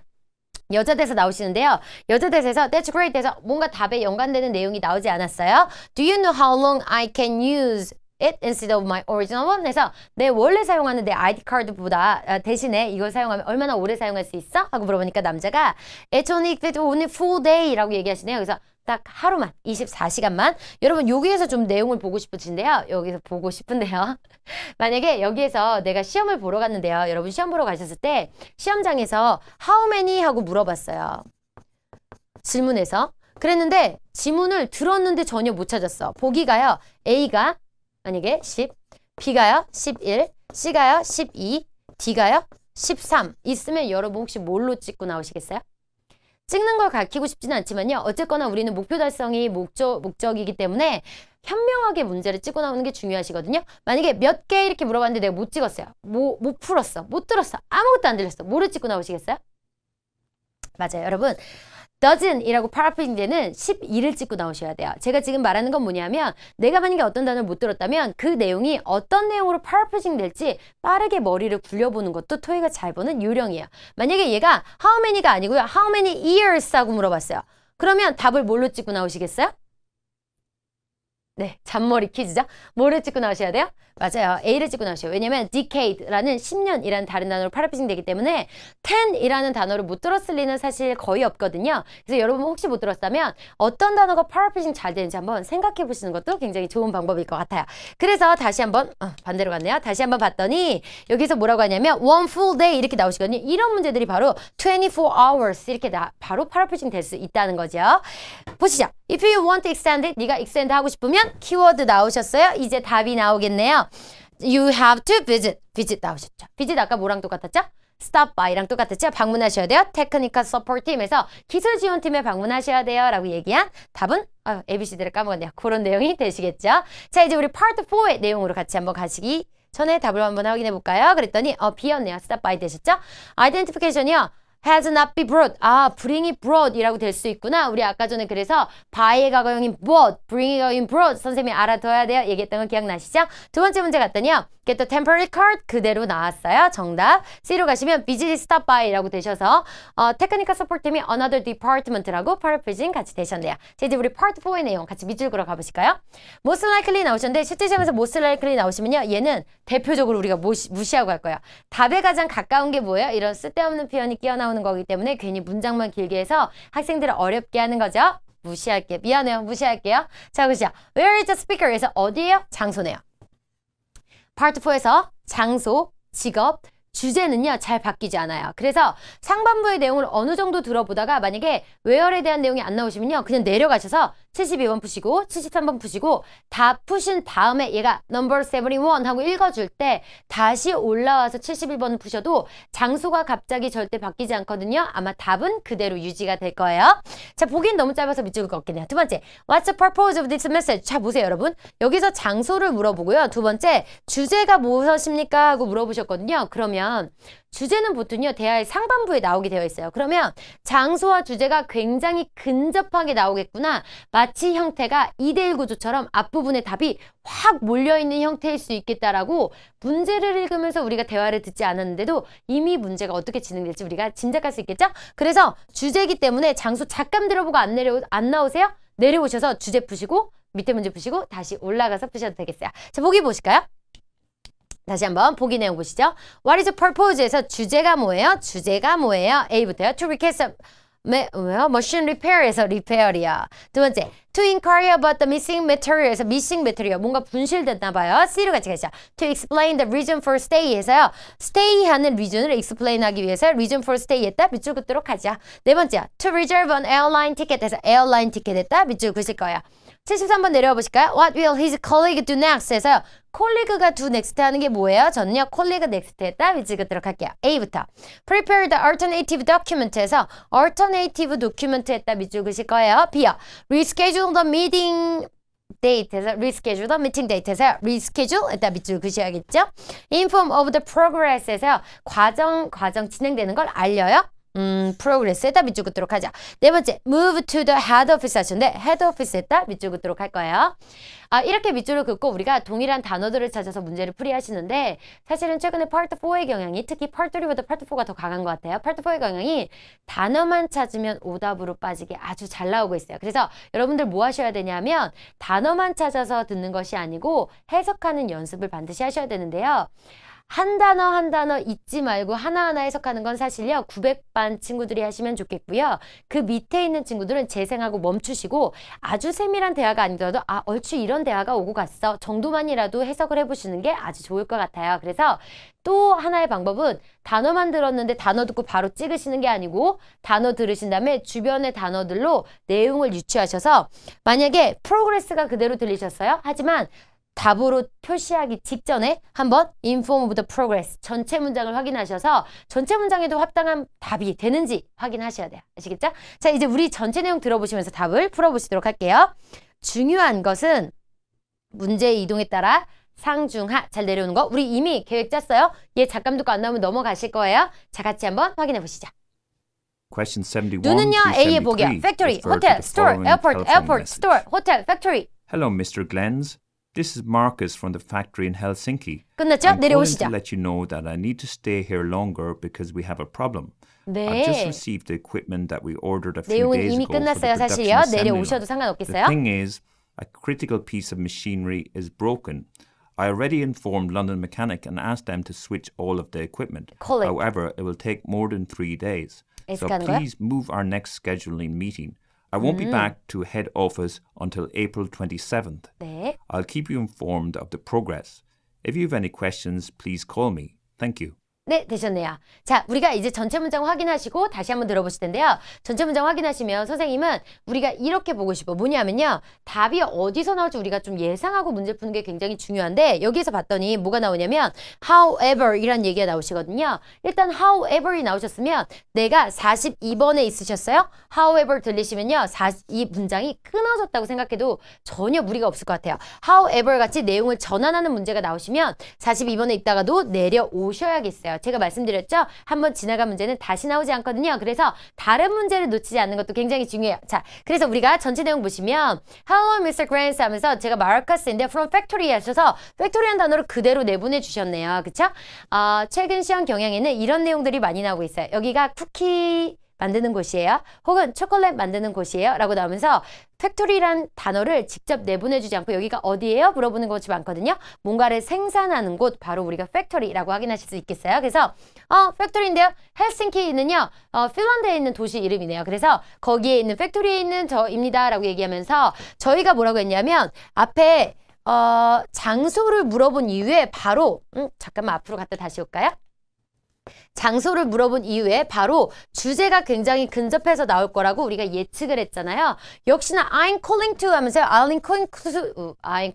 여자 대사 나오시는데요. 여자 대사에서 that's great 돼서 뭔가 답에 연관되는 내용이 나오지 않았어요. Do you know how long I can use it instead of my original one? 해서 내 원래 사용하는 내 ID 카드보다 대신에 이걸 사용하면 얼마나 오래 사용할 수 있어? 하고 물어보니까 남자가 It's only full day 라고 얘기하시네요. 그래서 딱 하루만 24시간만 여러분 여기에서 좀 내용을 보고 싶으신데요. 여기서 보고 싶은데요. 만약에 여기에서 내가 시험을 보러 갔는데요. 여러분 시험 보러 가셨을 때 시험장에서 how many 하고 물어봤어요. 질문에서 그랬는데 지문을 들었는데 전혀 못 찾았어. 보기가요. A가 만약에 10, B가요 11, C가요 12, D가요 13 있으면 여러분 혹시 뭘로 찍고 나오시겠어요? 찍는 걸 가르치고 싶지는 않지만요. 어쨌거나 우리는 목표 달성이 목적이기 때문에 현명하게 문제를 찍고 나오는 게 중요하시거든요. 만약에 몇 개 이렇게 물어봤는데 내가 못 찍었어요. 못 풀었어. 못 들었어. 아무것도 안 들렸어. 뭐를 찍고 나오시겠어요? 맞아요. 여러분. doesn'이라고 파라프레이징되는 12를 찍고 나오셔야 돼요. 제가 지금 말하는 건 뭐냐면 내가 만약에 어떤 단어를 못 들었다면 그 내용이 어떤 내용으로 파라프레이징 될지 빠르게 머리를 굴려보는 것도 토익을 잘 보는 요령이에요. 만약에 얘가 how many가 아니고요. how many years 하고 물어봤어요. 그러면 답을 뭘로 찍고 나오시겠어요? 네, 잔머리 퀴즈죠. 뭐를 찍고 나오셔야 돼요? 맞아요. A를 찍고 나오셔요. 왜냐면 decade라는 10년이라는 다른 단어로 파라프레이징 되기 때문에 10이라는 단어를 못 들었을 리는 사실 거의 없거든요. 그래서 여러분 혹시 못 들었다면 어떤 단어가 파라프레이징 잘 되는지 한번 생각해 보시는 것도 굉장히 좋은 방법일 것 같아요. 그래서 다시 한번 반대로 갔네요. 다시 한번 봤더니 여기서 뭐라고 하냐면 one full day 이렇게 나오시거든요. 이런 문제들이 바로 24 hours 이렇게 바로 파라프레이징 될 수 있다는 거죠. 보시죠. If you want to extend it, 네가 extend 하고 싶으면 키워드 나오셨어요? 이제 답이 나오겠네요. You have to visit. visit 나오셨죠. visit 아까 뭐랑 똑같았죠? stop by랑 똑같았죠? 방문하셔야 돼요. Technical Support Team에서 기술 지원팀에 방문하셔야 돼요. 라고 얘기한 답은 ABCD를 까먹었네요. 그런 내용이 되시겠죠? 자, 이제 우리 Part 4의 내용으로 같이 한번 가시기 전에 답을 한번 확인해 볼까요? 그랬더니 B였네요. stop by 되셨죠? Identification이요. has not been brought. bring이 brought 이라고 될 수 있구나. 우리 아까 전에 그래서 by의 과거형인 brought, bring의 과거형인 brought 선생님이 알아둬야 돼요. 얘기했던 거 기억나시죠? 두 번째 문제 갔더니요. get the temporary card 그대로 나왔어요. 정답. C로 가시면 busy stop by라고 되셔서 technical support 팀이 another department라고 paraphrasing 같이 되셨네요. 자, 이제 우리 part 4의 내용 같이 밑줄 그어 가보실까요? most likely 나오셨는데 실제 시험에서 most likely 나오시면요. 얘는 대표적으로 우리가 무시하고 할 거예요. 답에 가장 가까운 게 뭐예요? 이런 쓸데없는 표현이 끼어 나오는 거기 때문에 괜히 문장만 길게 해서 학생들을 어렵게 하는 거죠. 무시할게요. 미안해요. 무시할게요. 자, 보시죠. Where is the speaker에서 어디예요? 장소네요. 파트 4에서 장소, 직업, 주제는요 잘 바뀌지 않아요. 그래서 상반부의 내용을 어느 정도 들어보다가 만약에 where에 대한 내용이 안 나오시면요 그냥 내려가셔서 72번 푸시고 73번 푸시고 다 푸신 다음에 얘가 number 71 하고 읽어줄 때 다시 올라와서 71번을 푸셔도 장소가 갑자기 절대 바뀌지 않거든요. 아마 답은 그대로 유지가 될 거예요. 자, 보긴 너무 짧아서 밑줄 거 없겠네요. 두 번째, what's the purpose of this message? 자, 보세요, 여러분. 여기서 장소를 물어보고요. 두 번째, 주제가 무엇입니까? 하고 물어보셨거든요. 그러면 주제는 보통요, 대화의 상반부에 나오게 되어 있어요. 그러면 장소와 주제가 굉장히 근접하게 나오겠구나. 마치 형태가 2대1 구조처럼 앞부분에 답이 확 몰려있는 형태일 수 있겠다라고 문제를 읽으면서 우리가 대화를 듣지 않았는데도 이미 문제가 어떻게 진행될지 우리가 짐작할 수 있겠죠? 그래서 주제이기 때문에 장소 잠깐 들어보고 안 나오세요? 내려오셔서 주제 푸시고 밑에 문제 푸시고 다시 올라가서 푸셔도 되겠어요. 자, 보기 보실까요? 다시 한번 보기 내용 보시죠. What is the purpose에서 주제가 뭐예요? 주제가 뭐예요? A부터요. To request machine repair에서 repair이요. 두 번째, to inquire about the missing material에서 missing material 뭔가 분실됐나 봐요. C로 같이 가시죠. To explain the reason for stay에서요. stay하는 reason을 explain하기 위해서 reason for stay했다 밑줄 긋도록 하죠. 네 번째, to reserve an airline ticket에서 airline ticket 했다 밑줄 긋을 거예요. 73번 내려와 보실까요? What will his colleague do next? 에서요. 콜리그가 do next 하는 게 뭐예요? 저는요. 콜리그 next 했다. 밑줄 긋도록 할게요. A부터. Prepare the alternative document에서 alternative document 했다. 밑줄 긋을 거예요. B요. Reschedule the meeting date에서 reschedule the meeting date에서 reschedule 했다. 밑줄 긋으셔야겠죠? Inform of the progress에서 과정 진행되는 걸 알려요. progress 했다 밑줄 긋도록 하자. 네 번째, move to the head office 하셨는데 head office 했다 밑줄 긋도록 할 거예요. 이렇게 밑줄을 긋고 우리가 동일한 단어들을 찾아서 문제를 풀이하시는데 사실은 최근에 Part 4의 경향이 특히 Part 3보다 Part 4가 더 강한 것 같아요. Part 4의 경향이 단어만 찾으면 오답으로 빠지게 아주 잘 나오고 있어요. 그래서 여러분들 뭐 하셔야 되냐면 단어만 찾아서 듣는 것이 아니고 해석하는 연습을 반드시 하셔야 되는데요. 한 단어 잊지 말고 하나하나 해석하는 건 사실요 900반 친구들이 하시면 좋겠고요. 그 밑에 있는 친구들은 재생하고 멈추시고 아주 세밀한 대화가 아니더라도 얼추 이런 대화가 오고 갔어 정도만이라도 해석을 해보시는 게 아주 좋을 것 같아요. 그래서 또 하나의 방법은 단어만 들었는데 단어 듣고 바로 찍으시는 게 아니고 단어 들으신 다음에 주변의 단어들로 내용을 유추하셔서 만약에 프로그레스가 그대로 들리셨어요. 하지만 답으로 표시하기 직전에 한번 inform of the progress 전체 문장을 확인하셔서 전체 문장에도 합당한 답이 되는지 확인하셔야 돼요. 아시겠죠? 자, 이제 우리 전체 내용 들어보시면서 답을 풀어보시도록 할게요. 중요한 것은 문제의 이동에 따라 상중하 잘 내려오는 거 우리 이미 계획 짰어요. 얘 잠깐 듣고 안 나오면 넘어가실 거예요. 자, 같이 한번 확인해 보시죠. Question 71 눈은요 to A의 복이요. 73 Factory, refer to hotel, the store, following airport, telephone airport, message. store, hotel, factory. Hello, Mr. Glens. This is Marcus from the factory in Helsinki. 끝났죠? I'm calling 내려오시죠. to let you know that I need to stay here longer because we have a problem. 네. I've just received the equipment that we ordered a few 내용은 days 이미 ago for the 끝났어요, production 사실요. assembly 내려오셔도 line. 상관없겠어요. The thing is, a critical piece of machinery is broken. I already informed London Mechanic and asked them to switch all of the equipment. Correct. However, it will take more than 3 days. So 가는 거야? please move our next scheduling meeting. I won't be back to head office until April 27th. 네. I'll keep you informed of the progress. If you have any questions, please call me. Thank you. 네, 되셨네요. 자, 우리가 이제 전체 문장 확인하시고 다시 한번 들어보실 텐데요. 전체 문장 확인하시면 선생님은 우리가 이렇게 보고 싶어. 뭐냐면요. 답이 어디서 나올지 우리가 좀 예상하고 문제 푸는 게 굉장히 중요한데 여기에서 봤더니 뭐가 나오냐면 however 이란 얘기가 나오시거든요. 일단 however이 나오셨으면 내가 42번에 있으셨어요? however 들리시면요. 이 문장이 끊어졌다고 생각해도 전혀 무리가 없을 것 같아요. however 같이 내용을 전환하는 문제가 나오시면 42번에 있다가도 내려오셔야겠어요. 제가 말씀드렸죠? 한번 지나간 문제는 다시 나오지 않거든요. 그래서 다른 문제를 놓치지 않는 것도 굉장히 중요해요. 자, 그래서 우리가 전체 내용 보시면 Hello, Mr. Grants 하면서 제가 마르커스인데 from factory 하셔서 factory한 단어를 그대로 내보내 주셨네요. 그쵸? 최근 시험 경향에는 이런 내용들이 많이 나오고 있어요. 여기가 쿠키 만드는 곳이에요. 혹은 초콜릿 만드는 곳이에요. 라고 나오면서 팩토리란 단어를 직접 내보내주지 않고 여기가 어디예요? 물어보는 곳이 많거든요. 뭔가를 생산하는 곳, 바로 우리가 팩토리라고 확인하실 수 있겠어요. 그래서 팩토리인데요. 헬싱키는요. 핀란드에 있는 도시 이름이네요. 그래서 거기에 있는 팩토리에 있는 저입니다. 라고 얘기하면서 저희가 뭐라고 했냐면 앞에 장소를 물어본 이후에 바로 잠깐만 앞으로 갔다 다시 올까요? 장소를 물어본 이후에 바로 주제가 굉장히 근접해서 나올 거라고 우리가 예측을 했잖아요. 역시나 I'm calling to 하면서 I'm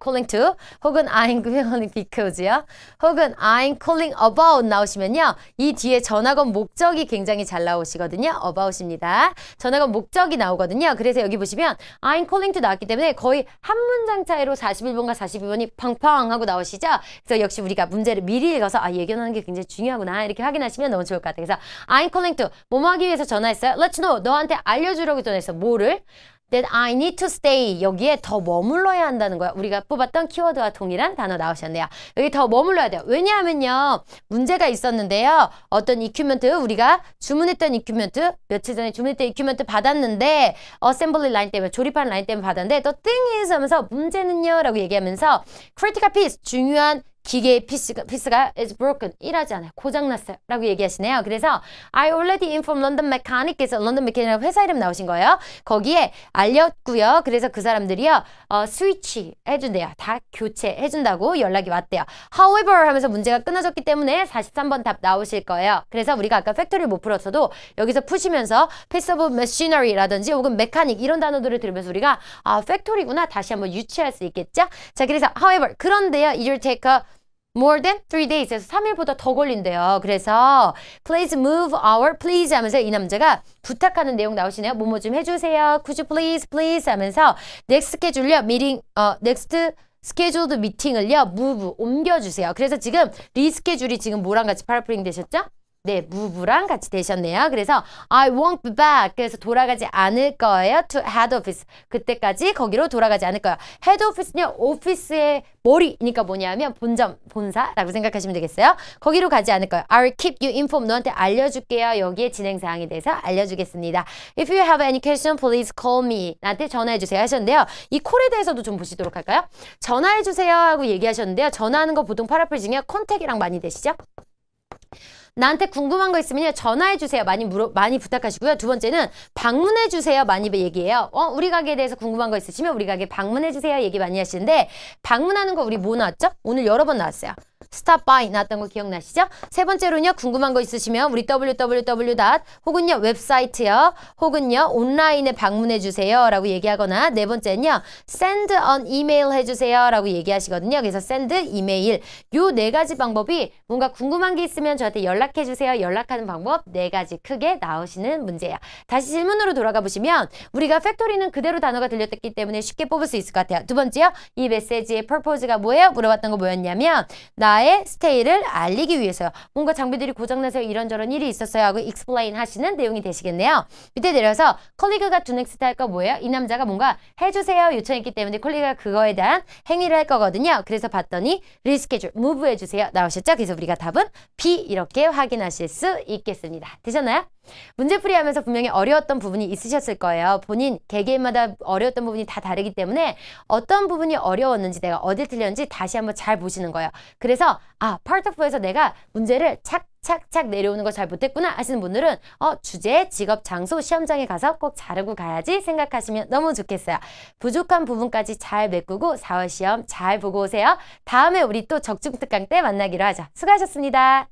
calling to 혹은 I'm calling because요. 혹은 I'm calling about 나오시면요. 이 뒤에 전화건 목적이 굉장히 잘 나오시거든요. about입니다. 전화건 목적이 나오거든요. 그래서 여기 보시면 I'm calling to 나왔기 때문에 거의 한 문장 차이로 41번과 42번이 팡팡 하고 나오시죠. 그래서 역시 우리가 문제를 미리 읽어서 예견하는 게 굉장히 중요하구나 이렇게 확인하시면 너무 좋을 것 같아요. 그래서 I'm calling to 뭐뭐 하기 위해서 전화했어요. Let's know 너한테 알려주려고 전화했어. 뭐를? That I need to stay 여기에 더 머물러야 한다는 거야. 우리가 뽑았던 키워드와 동일한 단어 나오셨네요. 여기 더 머물러야 돼요. 왜냐하면요. 문제가 있었는데요. 어떤 이큐먼트 우리가 주문했던 이큐먼트 며칠 전에 주문했던 이큐먼트 받았는데 어셈블리 라인 때문에 조립하는 라인 때문에 받았는데 the thing is 하면서 문제는요 라고 얘기하면서 critical piece 중요한 기계의 피스가 is broken. 일하지 않아요. 고장났어요. 라고 얘기하시네요. 그래서 I already informed London Mechanic에서 런던 메카닉이라고 회사 이름 나오신 거예요. 거기에 알렸고요. 그래서 그 사람들이요. 스위치 해준대요. 다 교체해준다고 연락이 왔대요. However 하면서 문제가 끊어졌기 때문에 43번 답 나오실 거예요. 그래서 우리가 아까 팩토리를 못 풀었어도 여기서 푸시면서 piece of machinery라든지 혹은 메카닉 이런 단어들을 들으면서 우리가 팩토리구나 다시 한번 유추할 수 있겠죠? 자, 그래서 however 그런데요. It will take more than 3 days에서 3일보다 더 걸린대요. 그래서 please move our please 하면서 이 남자가 부탁하는 내용 나오시네요. 뭐뭐 좀 해주세요. Could you please 하면서 next schedule요. next scheduled meeting을요. move 옮겨주세요. 그래서 지금 리스케줄이 지금 뭐랑 같이 파라프링 되셨죠? 네, move랑 같이 되셨네요. 그래서 I won't be back. 그래서 돌아가지 않을 거예요. To head office. 그때까지 거기로 돌아가지 않을 거예요. head office는요. 오피스의 머리니까 뭐냐면 본점, 본사라고 생각하시면 되겠어요. 거기로 가지 않을 거예요. I'll keep you informed. 너한테 알려줄게요. 여기에 진행사항에 대해서 알려주겠습니다. If you have any question, please call me. 나한테 전화해주세요 하셨는데요. 이 콜에 대해서도 좀 보시도록 할까요? 전화해주세요 하고 얘기하셨는데요. 전화하는 거 보통 파라플 중에 컨택이랑 많이 되시죠? 나한테 궁금한 거 있으면 전화해주세요. 많이 부탁하시고요. 두 번째는 방문해주세요. 많이 얘기해요. 우리 가게에 대해서 궁금한 거 있으시면 우리 가게 방문해주세요. 얘기 많이 하시는데 방문하는 거 우리 뭐 나왔죠? 오늘 여러 번 나왔어요. stop by 나왔던 거 기억나시죠? 세 번째로는요. 궁금한 거 있으시면 우리 www. 혹은요. 웹사이트요. 혹은요. 온라인에 방문해주세요. 라고 얘기하거나 네 번째는요. send an email 해주세요. 라고 얘기하시거든요. 그래서 send 이메일 요 네 가지 방법이 뭔가 궁금한 게 있으면 저한테 연락해주세요. 연락하는 방법 네 가지 크게 나오시는 문제예요. 다시 질문으로 돌아가 보시면 우리가 팩토리는 그대로 단어가 들렸기 때문에 쉽게 뽑을 수 있을 것 같아요. 두 번째요. 이 메시지의 purpose가 뭐예요? 물어봤던 거 뭐였냐면 나의 스테이를 알리기 위해서요. 뭔가 장비들이 고장나서 이런저런 일이 있었어요 하고 explain 하시는 내용이 되시겠네요. 밑에 내려서 컬리그가 do next 할 거 뭐예요? 이 남자가 뭔가 해주세요 요청했기 때문에 컬리그가 그거에 대한 행위를 할 거거든요. 그래서 봤더니 reschedule, move 해주세요 나오셨죠? 그래서 우리가 답은 B 이렇게 확인하실 수 있겠습니다. 되셨나요? 문제풀이 하면서 분명히 어려웠던 부분이 있으셨을 거예요. 본인 개개인마다 어려웠던 부분이 다 다르기 때문에 어떤 부분이 어려웠는지 내가 어딜 틀렸는지 다시 한번 잘 보시는 거예요. 그래서 part 4에서 내가 문제를 착착 내려오는 거 잘 못했구나 하시는 분들은 주제, 직업, 장소, 시험장에 가서 꼭 잘하고 가야지 생각하시면 너무 좋겠어요. 부족한 부분까지 잘 메꾸고 4월 시험 잘 보고 오세요. 다음에 우리 또 적중특강 때 만나기로 하죠. 수고하셨습니다.